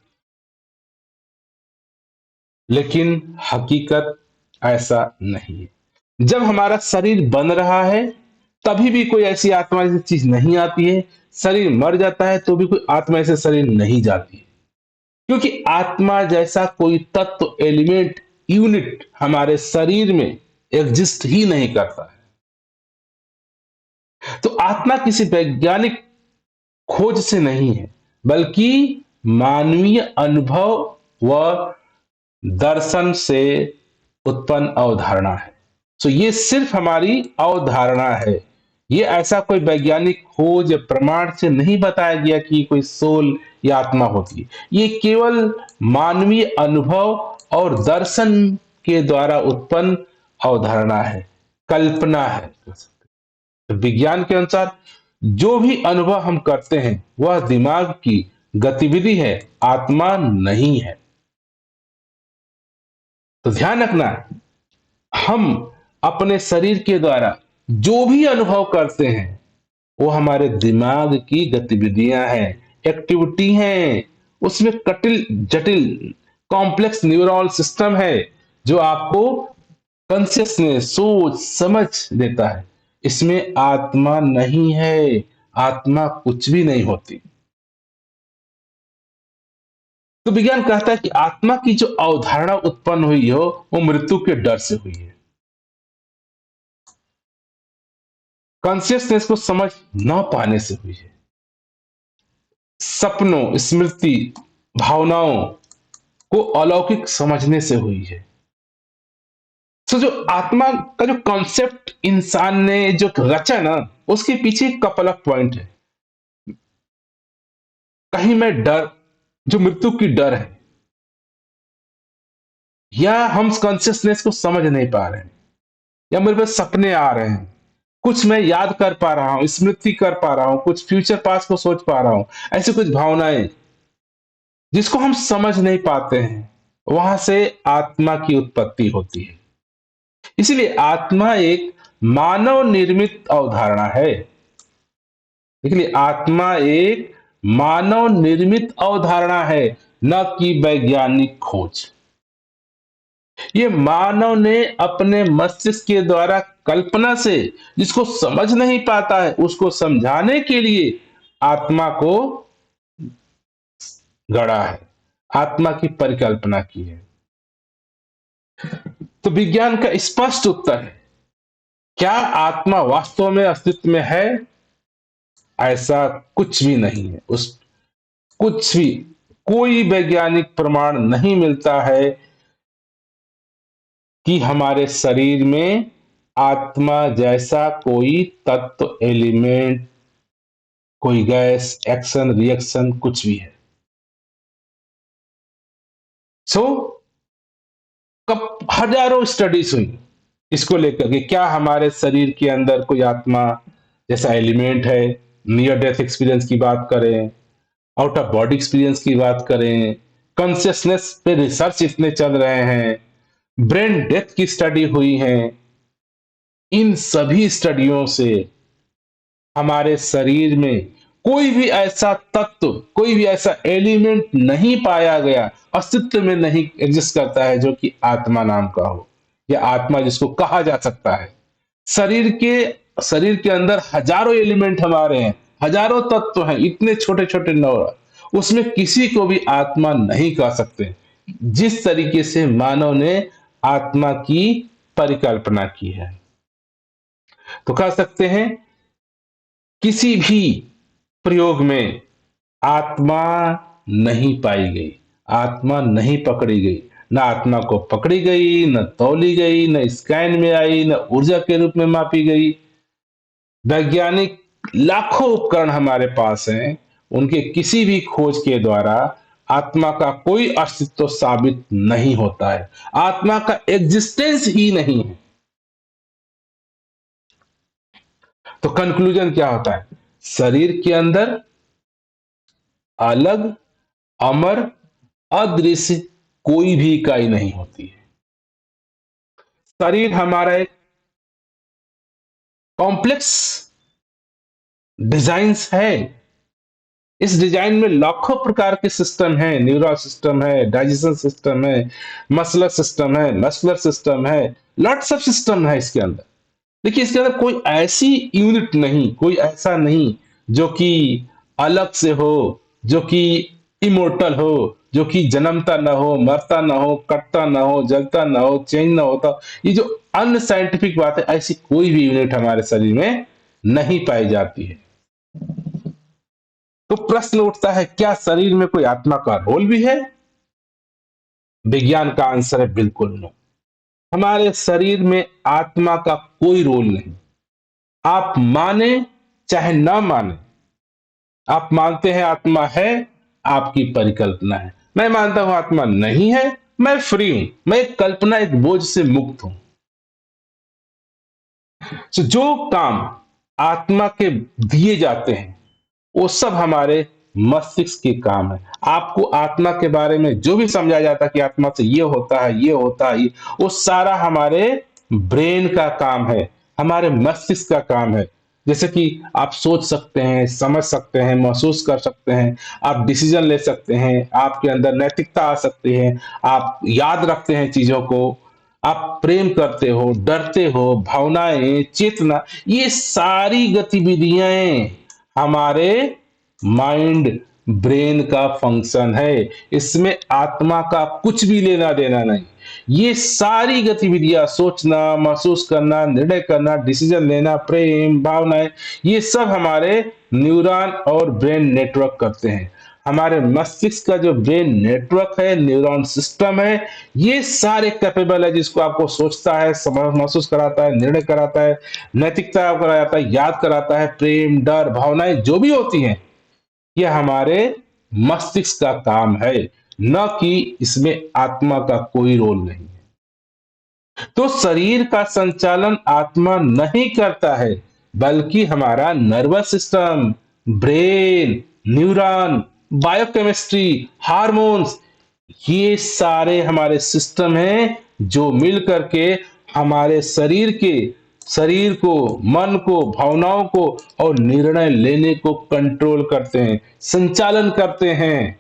S1: लेकिन हकीकत ऐसा नहीं है। जब हमारा शरीर बन रहा है तभी भी कोई ऐसी आत्मा जैसी चीज नहीं आती है। शरीर मर जाता है तो भी कोई आत्मा ऐसे शरीर नहीं जाती है, क्योंकि आत्मा जैसा कोई तत्व, एलिमेंट, यूनिट हमारे शरीर में एग्जिस्ट ही नहीं करता है। तो आत्मा किसी वैज्ञानिक खोज से नहीं है, बल्कि मानवीय अनुभव व दर्शन से उत्पन्न अवधारणा है। तो ये सिर्फ हमारी अवधारणा है। ये ऐसा कोई वैज्ञानिक खोज या प्रमाण से नहीं बताया गया कि कोई सोल या आत्मा होती है। ये केवल मानवीय अनुभव और दर्शन के द्वारा उत्पन्न अवधारणा है, कल्पना है। तो विज्ञान के अनुसार जो भी अनुभव हम करते हैं वह दिमाग की गतिविधि है, आत्मा नहीं है। तो ध्यान रखना, हम अपने शरीर के द्वारा जो भी अनुभव करते हैं वो हमारे दिमाग की गतिविधियां हैं, एक्टिविटी हैं। उसमें कटिल जटिल कॉम्प्लेक्स न्यूरल सिस्टम है जो आपको कॉन्शियसनेस, सोच समझ देता है। इसमें आत्मा नहीं है, आत्मा कुछ भी नहीं होती। तो विज्ञान कहता है कि आत्मा की जो अवधारणा उत्पन्न हुई हो वो मृत्यु के डर से हुई है, कॉन्शियसनेस को समझ न पाने से हुई है, सपनों, स्मृति, भावनाओं को अलौकिक समझने से हुई है। तो जो आत्मा का जो कॉन्सेप्ट इंसान ने जो रचा ना, उसके पीछे एक कपल ऑफ पॉइंट है। कहीं मैं डर, जो मृत्यु की डर है, या हम कॉन्शियसनेस को समझ नहीं पा रहे हैं, या मेरे पास सपने आ रहे हैं, कुछ मैं याद कर पा रहा हूं, स्मृति कर पा रहा हूं, कुछ फ्यूचर पास्ट को सोच पा रहा हूं, ऐसी कुछ भावनाएं जिसको हम समझ नहीं पाते हैं, वहां से आत्मा की उत्पत्ति होती है। इसीलिए आत्मा एक मानव निर्मित अवधारणा है। इसलिए आत्मा एक मानव निर्मित अवधारणा है, न कि वैज्ञानिक खोज। ये मानव ने अपने मस्तिष्क के द्वारा कल्पना से, जिसको समझ नहीं पाता है उसको समझाने के लिए आत्मा को गढ़ा है, आत्मा की परिकल्पना की है। तो विज्ञान का स्पष्ट उत्तर है, क्या आत्मा वास्तव में अस्तित्व में है? ऐसा कुछ भी नहीं है। उस कुछ भी, कोई वैज्ञानिक प्रमाण नहीं मिलता है कि हमारे शरीर में आत्मा जैसा कोई तत्व, एलिमेंट, कोई गैस, एक्शन, रिएक्शन कुछ भी है। सो कब हजारों स्टडीज हुई इसको लेकर के, क्या हमारे शरीर के अंदर कोई आत्मा जैसा एलिमेंट है। नियर डेथ एक्सपीरियंस की बात करें, आउट ऑफ बॉडी एक्सपीरियंस की बात करें, कॉन्शियसनेस पे रिसर्च इतने चल रहे हैं, ब्रेन डेथ की स्टडी हुई है। इन सभी स्टडियों से हमारे शरीर में कोई भी ऐसा तत्व, कोई भी ऐसा एलिमेंट नहीं पाया गया, अस्तित्व में नहीं एग्जिस्ट करता है जो कि आत्मा नाम का हो, या आत्मा जिसको कहा जा सकता है। शरीर के शरीर के अंदर हजारों एलिमेंट हमारे हैं, हजारों तत्व हैं, इतने छोटे छोटे नौ, उसमें किसी को भी आत्मा नहीं कह सकते। जिस तरीके से मानव ने आत्मा की परिकल्पना की है, तो कह सकते हैं किसी भी प्रयोग में आत्मा नहीं पाई गई, आत्मा नहीं पकड़ी गई। न आत्मा को पकड़ी गई, न तौली गई, न स्कैन में आई, न ऊर्जा के रूप में मापी गई। वैज्ञानिक लाखों उपकरण हमारे पास हैं, उनके किसी भी खोज के द्वारा आत्मा का कोई अस्तित्व साबित नहीं होता है, आत्मा का एग्जिस्टेंस ही नहीं है। तो कंक्लूजन क्या होता है? शरीर के अंदर अलग, अमर, अदृश्य कोई भी इकाई नहीं होती है। शरीर हमारा एक कॉम्प्लेक्स डिजाइन्स है, इस डिजाइन में लाखों प्रकार के सिस्टम हैं, न्यूरल सिस्टम है, डाइजेशन सिस्टम है, मस्कुलर सिस्टम है, लॉट्स ऑफ सिस्टम है इसके अंदर। देखिए इसके अंदर कोई ऐसी यूनिट नहीं, कोई ऐसा नहीं जो कि अलग से हो, जो कि इमोर्टल हो, जो कि जन्मता ना हो, मरता ना हो, कटता ना हो, जलता ना हो, चेंज ना होता। ये जो अनसाइंटिफिक बात है, ऐसी कोई भी यूनिट हमारे शरीर में नहीं पाई जाती है। तो प्रश्न उठता है, क्या शरीर में कोई आत्मा का रोल भी है? विज्ञान का आंसर है बिल्कुल नो। हमारे शरीर में आत्मा का कोई रोल नहीं। आप माने चाहे ना माने, आप मानते हैं आत्मा है, आपकी परिकल्पना है। मैं मानता हूं आत्मा नहीं है, मैं फ्री हूं, मैं एक कल्पना, एक बोझ से मुक्त हूं। तो जो काम आत्मा के दिए जाते हैं वो सब हमारे मस्तिष्क के काम है। आपको आत्मा के बारे में जो भी समझाया जाता है कि आत्मा से ये होता है, ये होता है, वो सारा हमारे ब्रेन का काम है, हमारे मस्तिष्क का काम है। जैसे कि आप सोच सकते हैं, समझ सकते हैं, महसूस कर सकते हैं, आप डिसीजन ले सकते हैं, आपके अंदर नैतिकता आ सकती है, आप याद रखते हैं चीजों को, आप प्रेम करते हो, डरते हो, भावनाएं, चेतना, ये सारी गतिविधियां हमारे माइंड, ब्रेन का फंक्शन है। इसमें आत्मा का कुछ भी लेना देना नहीं। ये सारी गतिविधियां, सोचना, महसूस करना, निर्णय करना, डिसीजन लेना, प्रेम, भावनाएं, ये सब हमारे न्यूरॉन और ब्रेन नेटवर्क करते हैं। हमारे मस्तिष्क का जो ब्रेन नेटवर्क है, न्यूरॉन सिस्टम है, ये सारे कैपेबल है, जिसको आपको सोचता है, महसूस कराता है, निर्णय कराता है, नैतिकता कराता है, याद कराता है, प्रेम, डर, भावनाएं जो भी होती हैं, ये हमारे मस्तिष्क का काम है, न कि इसमें आत्मा का कोई रोल नहीं है। तो शरीर का संचालन आत्मा नहीं करता है, बल्कि हमारा nervous system, brain, neuron, biochemistry, hormones, ये सारे हमारे सिस्टम हैं जो मिल करके हमारे शरीर को, मन को, भावनाओं को और निर्णय लेने को कंट्रोल करते हैं, संचालन करते हैं।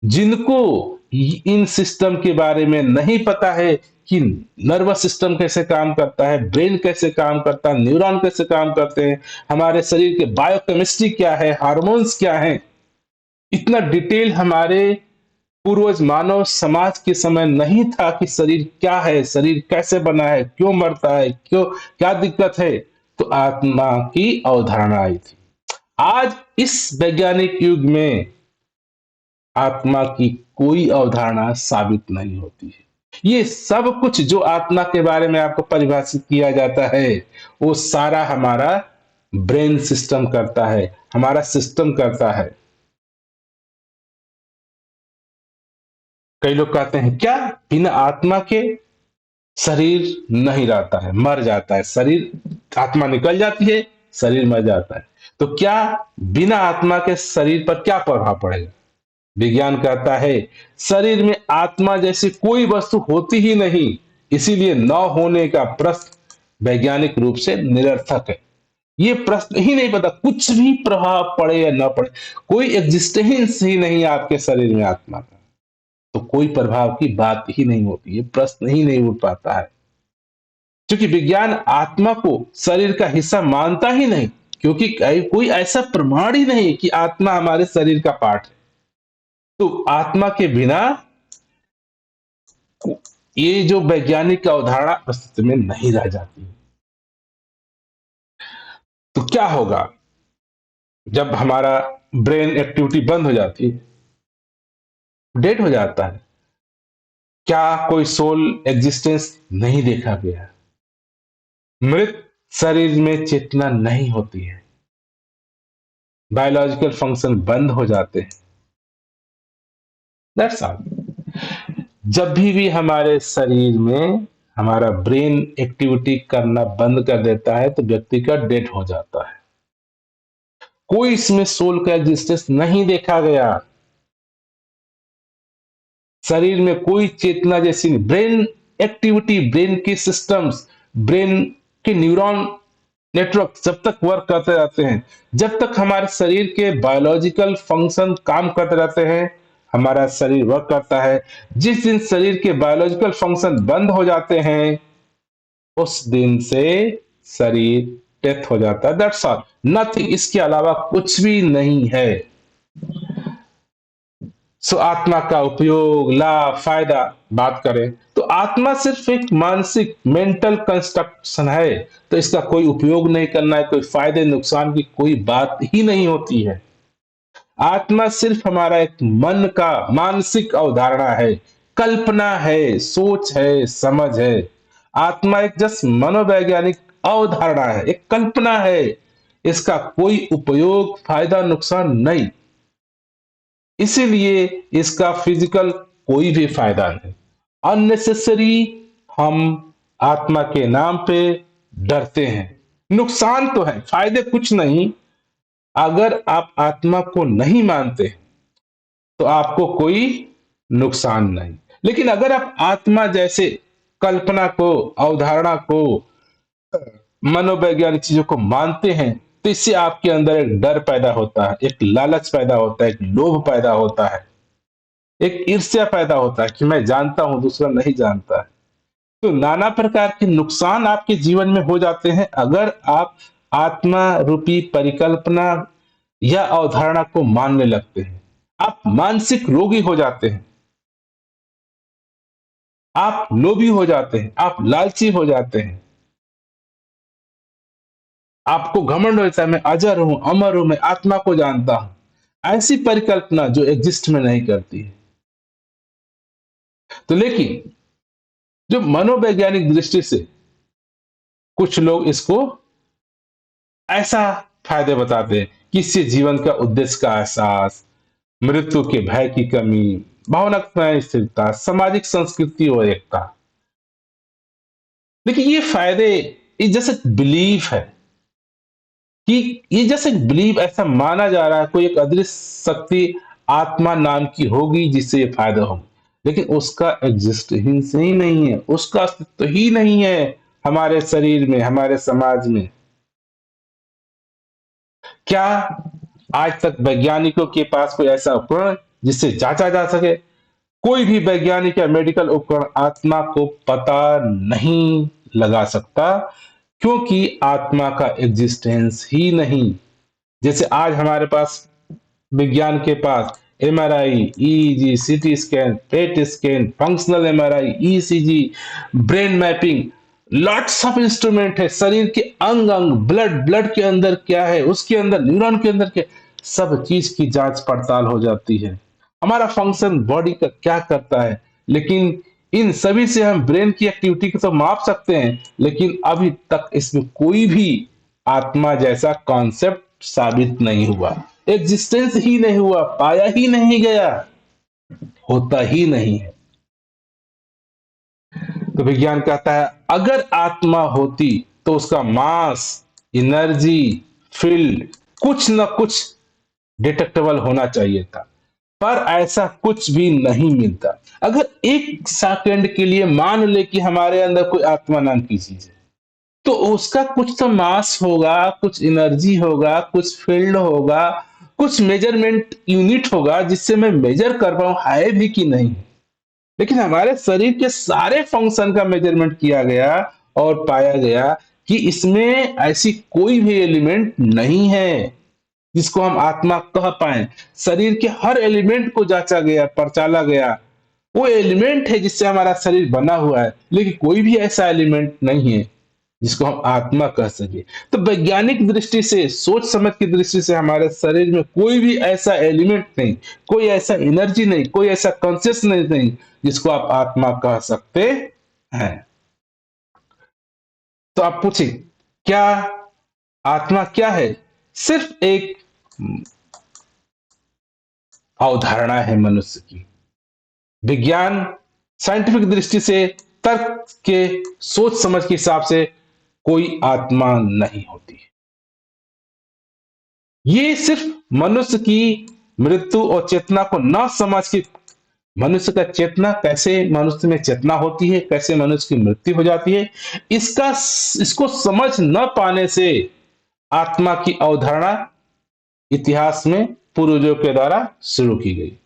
S1: जिनको इन सिस्टम के बारे में नहीं पता है कि नर्वस सिस्टम कैसे काम करता है, ब्रेन कैसे काम करता है, न्यूरॉन कैसे काम करते हैं, हमारे शरीर के बायोकेमिस्ट्री क्या है, हार्मोन्स क्या है, इतना डिटेल हमारे पूर्वज मानव समाज के समय नहीं था कि शरीर क्या है, शरीर कैसे बना है, क्यों मरता है, क्यों, क्या दिक्कत है। तो आत्मा की अवधारणा आई थी। आज इस वैज्ञानिक युग में आत्मा की कोई अवधारणा साबित नहीं होती है। ये सब कुछ जो आत्मा के बारे में आपको परिभाषित किया जाता है, वो सारा हमारा ब्रेन सिस्टम करता है, हमारा सिस्टम करता है। कई लोग कहते हैं क्या बिना आत्मा के शरीर नहीं रहता है, मर जाता है, शरीर, आत्मा निकल जाती है, शरीर मर जाता है। तो क्या बिना आत्मा के शरीर पर क्या प्रभाव पड़ेगा? विज्ञान कहता है शरीर में आत्मा जैसी कोई वस्तु होती ही नहीं, इसीलिए न होने का प्रश्न वैज्ञानिक रूप से निरर्थक है। ये प्रश्न ही नहीं पता, कुछ भी प्रभाव पड़े या न पड़े, कोई एग्जिस्टेंस ही नहीं है आपके शरीर में आत्मा का, तो कोई प्रभाव की बात ही नहीं होती, ये प्रश्न ही नहीं उठ पाता है। क्योंकि विज्ञान आत्मा को शरीर का हिस्सा मानता ही नहीं, क्योंकि कोई ऐसा प्रमाण ही नहीं कि आत्मा हमारे शरीर का पार्ट है। तो आत्मा के बिना ये जो वैज्ञानिक अवधारणा अस्तित्व में नहीं रह जाती। तो क्या होगा जब हमारा ब्रेन एक्टिविटी बंद हो जाती है, डेड हो जाता है? क्या कोई सोल एग्जिस्टेंस नहीं देखा गया? मृत शरीर में चेतना नहीं होती है, बायोलॉजिकल फंक्शन बंद हो जाते हैं। That's all. जब भी हमारे शरीर में हमारा ब्रेन एक्टिविटी करना बंद कर देता है तो व्यक्ति का डेथ हो जाता है। कोई इसमें सोल का एग्जिस्टेंस नहीं देखा गया। शरीर में कोई चेतना जैसी ब्रेन एक्टिविटी, ब्रेन के सिस्टम्स, ब्रेन के न्यूरॉन नेटवर्क जब तक वर्क करते रहते हैं, जब तक हमारे शरीर के बायोलॉजिकल फंक्शन काम करते रहते हैं, हमारा शरीर वर्क करता है। जिस दिन शरीर के बायोलॉजिकल फंक्शन बंद हो जाते हैं, उस दिन से शरीर डेथ हो जाता है। दैट्स ऑल, नथिंग, इसके अलावा कुछ भी नहीं है। सो आत्मा का उपयोग, लाभ, फायदा बात करें तो आत्मा सिर्फ एक मानसिक मेंटल कंस्ट्रक्शन है। तो इसका कोई उपयोग नहीं करना है, कोई फायदे नुकसान की कोई बात ही नहीं होती है। आत्मा सिर्फ हमारा एक मन का मानसिक अवधारणा है, कल्पना है, सोच है, समझ है। आत्मा एक जस्ट मनोवैज्ञानिक अवधारणा है, एक कल्पना है। इसका कोई उपयोग, फायदा, नुकसान नहीं। इसीलिए इसका फिजिकल कोई भी फायदा नहीं। अननेसेसरी हम आत्मा के नाम पे डरते हैं। नुकसान तो है, फायदे कुछ नहीं। अगर आप आत्मा को नहीं मानते तो आपको कोई नुकसान नहीं। लेकिन अगर आप आत्मा जैसे कल्पना को, अवधारणा को, मनोवैज्ञानिक चीजों को मानते हैं, तो इससे आपके अंदर एक डर पैदा होता है, एक लालच पैदा होता है, एक लोभ पैदा होता है, एक ईर्ष्या पैदा होता है कि मैं जानता हूं, दूसरा नहीं जानता है। तो नाना प्रकार के नुकसान आपके जीवन में हो जाते हैं अगर आप आत्मा रूपी परिकल्पना या अवधारणा को मानने लगते हैं। आप मानसिक रोगी हो जाते हैं, आप लोभी हो जाते हैं, आप लालची हो जाते हैं, आपको घमंड होता है मैं अजर हूं, अमर हूं, मैं आत्मा को जानता हूं। ऐसी परिकल्पना जो एग्जिस्ट में नहीं करती है। तो लेकिन जो मनोवैज्ञानिक दृष्टि से कुछ लोग इसको ऐसा फायदे बताते हैं कि इससे जीवन का उद्देश्य का एहसास, मृत्यु के भय की कमी, भावनात्मक स्थिरता, सामाजिक संस्कृति और एकता। लेकिन ये फायदे, ये जैसे बिलीफ है कि ये जैसे बिलीव, ऐसा माना जा रहा है कोई एक अदृश्य शक्ति आत्मा नाम की होगी जिससे ये फायदा होगा। लेकिन उसका एग्जिस्टेंस ही नहीं है, उसका अस्तित्व ही नहीं है हमारे शरीर में, हमारे समाज में। क्या आज तक वैज्ञानिकों के पास कोई ऐसा उपकरण जिससे जांचा जा सके? कोई भी वैज्ञानिक या मेडिकल उपकरण आत्मा को पता नहीं लगा सकता, क्योंकि आत्मा का एग्जिस्टेंस ही नहीं। जैसे आज हमारे पास, विज्ञान के पास MRI, EEG, CT scan, PET scan, functional MRI, ECG, brain mapping, lots of instrument है। शरीर के अंग अंग, ब्लड, ब्लड के अंदर क्या है, उसके अंदर न्यूरॉन के अंदर क्या, सब चीज की जांच पड़ताल हो जाती है। हमारा फंक्शन बॉडी का क्या करता है। लेकिन इन सभी से हम ब्रेन की एक्टिविटी को तो माप सकते हैं, लेकिन अभी तक इसमें कोई भी आत्मा जैसा कॉन्सेप्ट साबित नहीं हुआ, एग्जिस्टेंस ही नहीं हुआ, पाया ही नहीं गया, होता ही नहीं है। तो विज्ञान कहता है अगर आत्मा होती तो उसका मास, एनर्जी, फील्ड, कुछ ना कुछ डिटेक्टेबल होना चाहिए था। पर ऐसा कुछ भी नहीं मिलता। अगर एक सेकंड के लिए मान ले कि हमारे अंदर कोई आत्मा नाम की चीज है, तो उसका कुछ तो मास होगा, कुछ एनर्जी होगा, कुछ फील्ड होगा, कुछ मेजरमेंट यूनिट होगा जिससे मैं मेजर कर पाऊं है भी कि नहीं। लेकिन हमारे शरीर के सारे फंक्शन का मेजरमेंट किया गया और पाया गया कि इसमें ऐसी कोई भी एलिमेंट नहीं है जिसको हम आत्मा कह पाए। शरीर के हर एलिमेंट को जांचा गया, परचाला गया। वो एलिमेंट है जिससे हमारा शरीर बना हुआ है, लेकिन कोई भी ऐसा एलिमेंट नहीं है जिसको हम आत्मा कह सके। तो वैज्ञानिक दृष्टि से, सोच समझ की दृष्टि से हमारे शरीर में कोई भी ऐसा एलिमेंट नहीं, कोई ऐसा एनर्जी नहीं, कोई ऐसा कॉन्शियसनेस नहीं जिसको आप आत्मा कह सकते हैं। तो आप पूछे क्या आत्मा क्या है? सिर्फ एक अवधारणा है मनुष्य की। विज्ञान, साइंटिफिक दृष्टि से, तर्क के, सोच समझ के हिसाब से कोई आत्मा नहीं होती। ये सिर्फ मनुष्य की मृत्यु और चेतना को न समझ के मनुष्य का चेतना, कैसे मनुष्य में चेतना होती है, कैसे मनुष्य की मृत्यु हो जाती है, इसका इसको समझ न पाने से आत्मा की अवधारणा इतिहास में पूर्वजों के द्वारा शुरू की गई।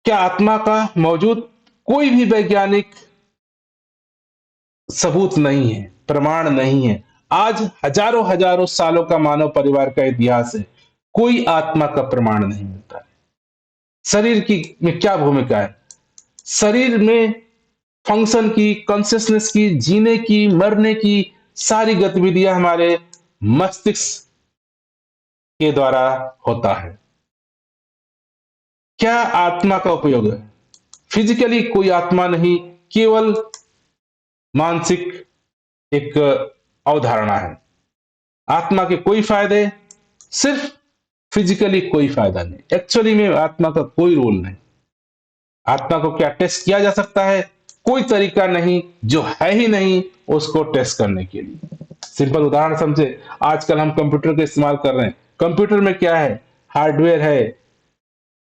S1: क्या आत्मा का मौजूद कोई भी वैज्ञानिक सबूत नहीं है, प्रमाण नहीं है। आज हजारों हजारों सालों का मानव परिवार का इतिहास है, कोई आत्मा का प्रमाण नहीं मिलता है। शरीर की में क्या भूमिका है, शरीर में फंक्शन की, कॉन्शियसनेस की, जीने की, मरने की सारी गतिविधियां हमारे मस्तिष्क के द्वारा होता है। क्या आत्मा का उपयोग है? फिजिकली कोई आत्मा नहीं, केवल मानसिक एक अवधारणा है। आत्मा के कोई फायदे, सिर्फ फिजिकली कोई फायदा नहीं, एक्चुअली में आत्मा का कोई रोल नहीं। आत्मा को क्या टेस्ट किया जा सकता है? कोई तरीका नहीं, जो है ही नहीं उसको टेस्ट करने के लिए। सिंपल उदाहरण समझे, आजकल हम कंप्यूटर का इस्तेमाल कर रहे हैं। कंप्यूटर में क्या है? हार्डवेयर है,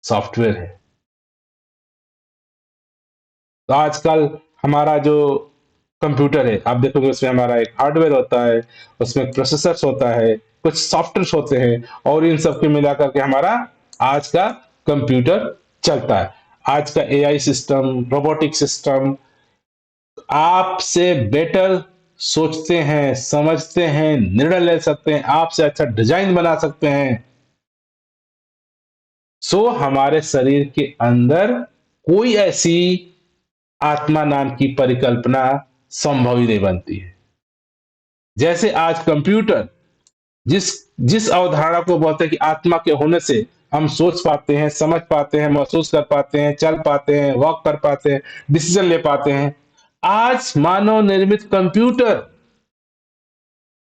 S1: सॉफ्टवेयर है। तो आजकल हमारा जो कंप्यूटर है, आप देखोगे उसमें हमारा एक हार्डवेयर होता है, उसमें प्रोसेसर्स होता है, कुछ सॉफ्टवेयर होते हैं, और इन सब के मिलाकर के हमारा आज का कंप्यूटर चलता है। आज का एआई सिस्टम, रोबोटिक सिस्टम आपसे बेटर सोचते हैं, समझते हैं, निर्णय ले सकते हैं, आपसे अच्छा डिजाइन बना सकते हैं। सो हमारे शरीर के अंदर कोई ऐसी आत्मा नाम की परिकल्पना संभव ही नहीं बनती है। जैसे आज कंप्यूटर जिस जिस अवधारणा को बोलते हैं कि आत्मा के होने से हम सोच पाते हैं, समझ पाते हैं, महसूस कर पाते हैं, चल पाते हैं, वॉक कर पाते हैं, डिसीजन ले पाते हैं, आज मानव निर्मित कंप्यूटर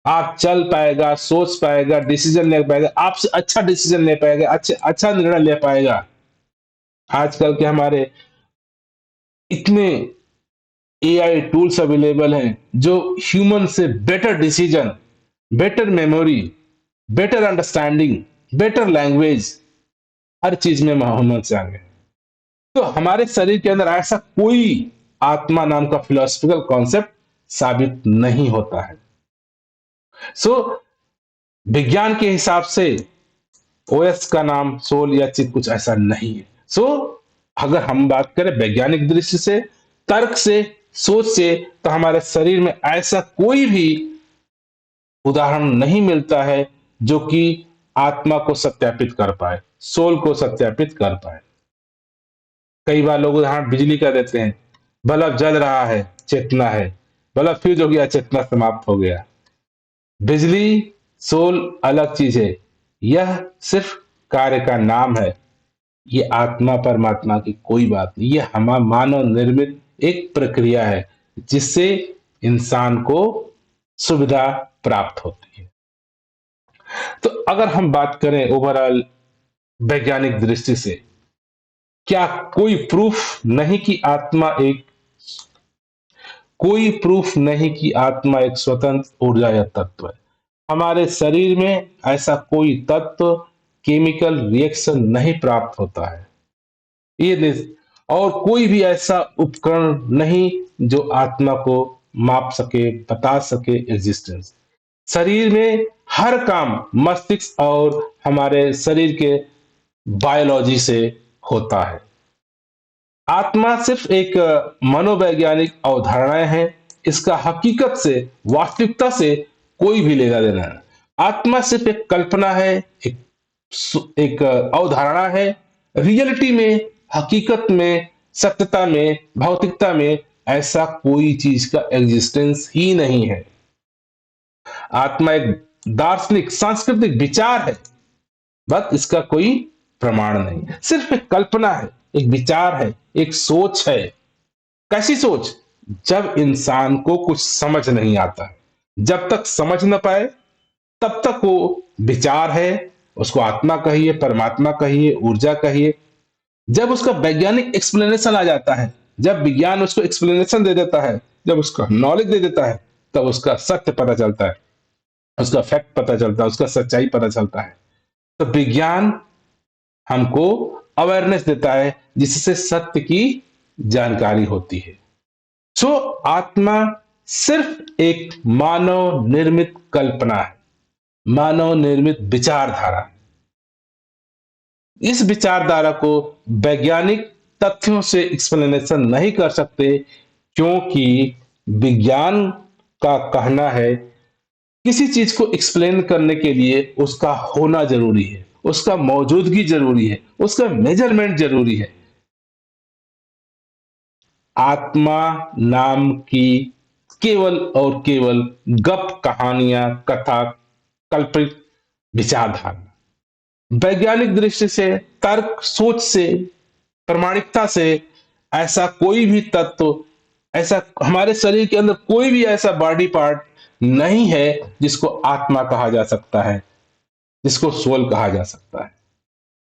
S1: आप चल पाएगा, सोच पाएगा, डिसीजन ले पाएगा, आपसे अच्छा डिसीजन ले पाएगा, अच्छा निर्णय ले पाएगा। आजकल के हमारे इतने एआई टूल्स अवेलेबल हैं जो ह्यूमन से better decision, better memory, better understanding, better language, हर चीज में ह्यूमन से आगे। तो हमारे शरीर के अंदर ऐसा कोई आत्मा नाम का फिलोसफिकल कॉन्सेप्ट साबित नहीं होता है। सो विज्ञान के हिसाब से ओएस का नाम सोल या चित कुछ ऐसा नहीं है। सो अगर हम बात करें वैज्ञानिक दृष्टि से, तर्क से, सोच से, तो हमारे शरीर में ऐसा कोई भी उदाहरण नहीं मिलता है जो कि आत्मा को सत्यापित कर पाए, सोल को सत्यापित कर पाए। कई बार लोग उदाहरण बिजली का देते हैं, बल्ब जल रहा है, चेतना है, बल्ब फ्यूज हो गया, चेतना समाप्त हो गया। बिजली, सोल अलग चीज है, यह सिर्फ कार्य का नाम है। ये आत्मा परमात्मा की कोई बात नहीं, ये हम मानव निर्मित एक प्रक्रिया है जिससे इंसान को सुविधा प्राप्त होती है। तो अगर हम बात करें ओवरऑल वैज्ञानिक दृष्टि से, क्या कोई प्रूफ नहीं कि आत्मा एक स्वतंत्र ऊर्जा या तत्व है। हमारे शरीर में ऐसा कोई तत्व, केमिकल रिएक्शन नहीं प्राप्त होता है। ये और कोई भी ऐसा उपकरण नहीं जो आत्मा को माप सके, बता सके एग्जिस्टेंस। शरीर में हर काम मस्तिष्क और हमारे शरीर के बायोलॉजी से होता है। आत्मा सिर्फ एक मनोवैज्ञानिक अवधारणाएं है, इसका हकीकत से, वास्तविकता से कोई भी लेना देना नहीं। आत्मा सिर्फ एक कल्पना है, एक अवधारणा है। रियलिटी में, हकीकत में, सत्यता में, भौतिकता में ऐसा कोई चीज का एग्जिस्टेंस ही नहीं है। आत्मा एक दार्शनिक सांस्कृतिक विचार है, बस इसका कोई प्रमाण नहीं, सिर्फ एक कल्पना है, एक विचार है, एक सोच है। कैसी सोच? जब इंसान को कुछ समझ नहीं आता है, जब तक समझ न पाए तब तक वो विचार है। उसको आत्मा कहिए, परमात्मा कहिए, ऊर्जा कहिए। जब उसका वैज्ञानिक एक्सप्लेनेशन आ जाता है, जब विज्ञान उसको एक्सप्लेनेशन दे देता है, जब उसका नॉलेज दे देता है, तब उसका सत्य पता चलता है, उसका फैक्ट पता चलता है, उसका सच्चाई पता चलता है। तो विज्ञान हमको अवेयरनेस देता है, जिससे सत्य की जानकारी होती है। सो आत्मा सिर्फ एक मानव निर्मित कल्पना है, मानव निर्मित विचारधारा है। इस विचारधारा को वैज्ञानिक तथ्यों से एक्सप्लेनेशन नहीं कर सकते, क्योंकि विज्ञान का कहना है किसी चीज को एक्सप्लेन करने के लिए उसका होना जरूरी है, उसका मौजूदगी जरूरी है, उसका मेजरमेंट जरूरी है। आत्मा नाम की केवल और केवल गप कहानियां, कथा, कल्पित विचारधारा वैज्ञानिक दृष्टि से, तर्क सोच से, प्रामाणिकता से ऐसा कोई भी तत्व, ऐसा हमारे शरीर के अंदर कोई भी ऐसा बॉडी पार्ट नहीं है जिसको आत्मा कहा जा सकता है, जिसको सोल कहा जा सकता है।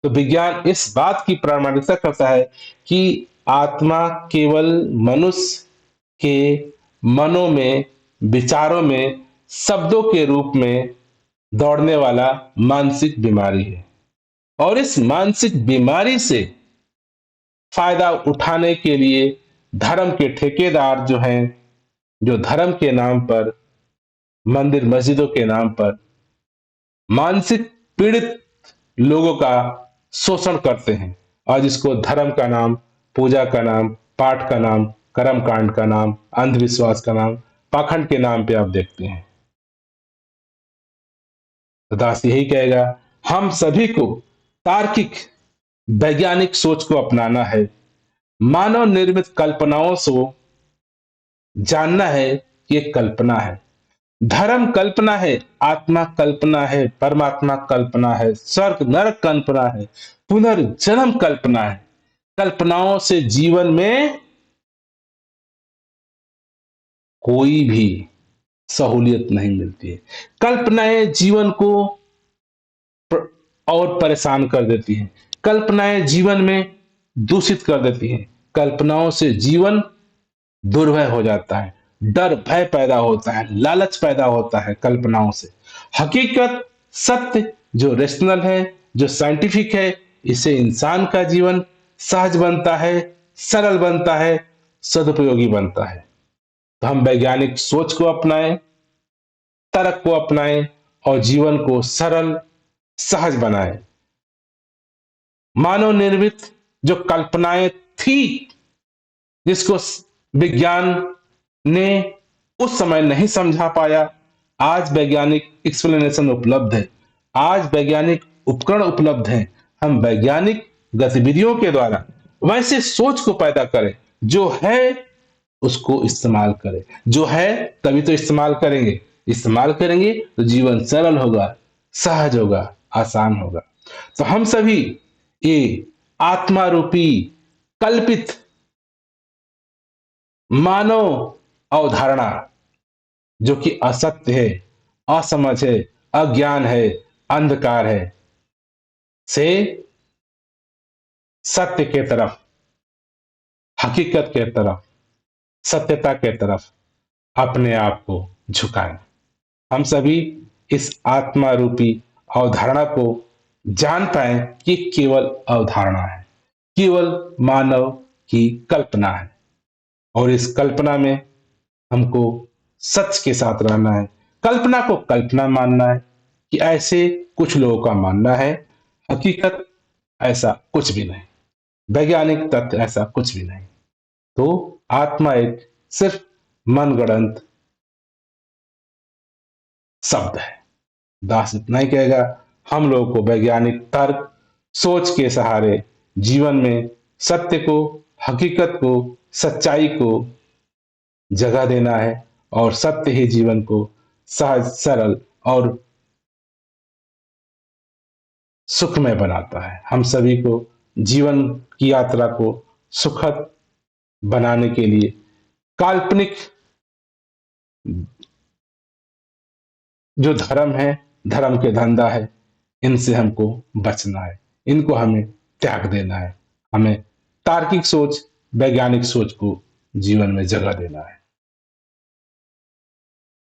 S1: तो विज्ञान इस बात की प्रामाणिकता करता है कि आत्मा केवल मनुष्य के मनों में, विचारों में, शब्दों के रूप में दौड़ने वाला मानसिक बीमारी है। और इस मानसिक बीमारी से फायदा उठाने के लिए धर्म के ठेकेदार जो हैं, जो धर्म के नाम पर, मंदिर मस्जिदों के नाम पर मानसिक पीड़ित लोगों का शोषण करते हैं, और जिसको धर्म का नाम, पूजा का नाम, पाठ का नाम, कर्म कांड का नाम, अंधविश्वास का नाम, पाखंड के नाम पे आप देखते हैं। तो दास यही कहेगा, हम सभी को तार्किक वैज्ञानिक सोच को अपनाना है, मानव निर्मित कल्पनाओं से जानना है कि ये कल्पना है। धर्म कल्पना है, आत्मा कल्पना है, परमात्मा कल्पना है, स्वर्ग नरक कल्पना है, पुनर्जन्म कल्पना है। कल्पनाओं से जीवन में कोई भी सहूलियत नहीं मिलती है। कल्पनाएं जीवन को और परेशान कर देती हैं। कल्पनाएं जीवन में दूषित कर देती हैं। कल्पनाओं से जीवन दुर्भय हो जाता है, डर भय पैदा होता है, लालच पैदा होता है कल्पनाओं से। हकीकत, सत्य जो रेशनल है, जो साइंटिफिक है, इससे इंसान का जीवन सहज बनता है, सरल बनता है, सदुपयोगी बनता है। तो हम वैज्ञानिक सोच को अपनाएं, तर्क को अपनाएं और जीवन को सरल सहज बनाएं। मानव निर्मित जो कल्पनाएं थी, जिसको विज्ञान ने उस समय नहीं समझा पाया, आज वैज्ञानिक एक्सप्लेनेशन उपलब्ध है, आज वैज्ञानिक उपकरण उपलब्ध हैं। हम वैज्ञानिक गतिविधियों के द्वारा वैसे सोच को पैदा करें, जो है उसको इस्तेमाल करें। जो है तभी तो इस्तेमाल करेंगे, इस्तेमाल करेंगे तो जीवन सरल होगा, सहज होगा, आसान होगा। तो हम सभी ये आत्मा रूपी कल्पित मानव अवधारणा, जो कि असत्य है, असमझ है, अज्ञान है, अंधकार है, से सत्य के तरफ, हकीकत के तरफ, सत्यता के तरफ अपने आप को झुकाएं। हम सभी इस आत्मा रूपी अवधारणा को जान पाए कि केवल अवधारणा है, केवल मानव की कल्पना है, और इस कल्पना में हमको सच के साथ रहना है। कल्पना को कल्पना मानना है कि ऐसे कुछ लोगों का मानना है, हकीकत ऐसा कुछ भी नहीं, वैज्ञानिक तथ्य ऐसा कुछ भी नहीं। तो आत्मा एक सिर्फ मनगढ़ंत शब्द है। दास इतना ही कहेगा, हम लोगों को वैज्ञानिक तर्क सोच के सहारे जीवन में सत्य को, हकीकत को, सच्चाई को जगह देना है, और सत्य ही जीवन को सहज, सरल और सुखमय बनाता है। हम सभी को जीवन की यात्रा को सुखद बनाने के लिए काल्पनिक जो धर्म है, धर्म के धंधा है, इनसे हमको बचना है, इनको हमें त्याग देना है। हमें तार्किक सोच, वैज्ञानिक सोच को जीवन में जगह देना है।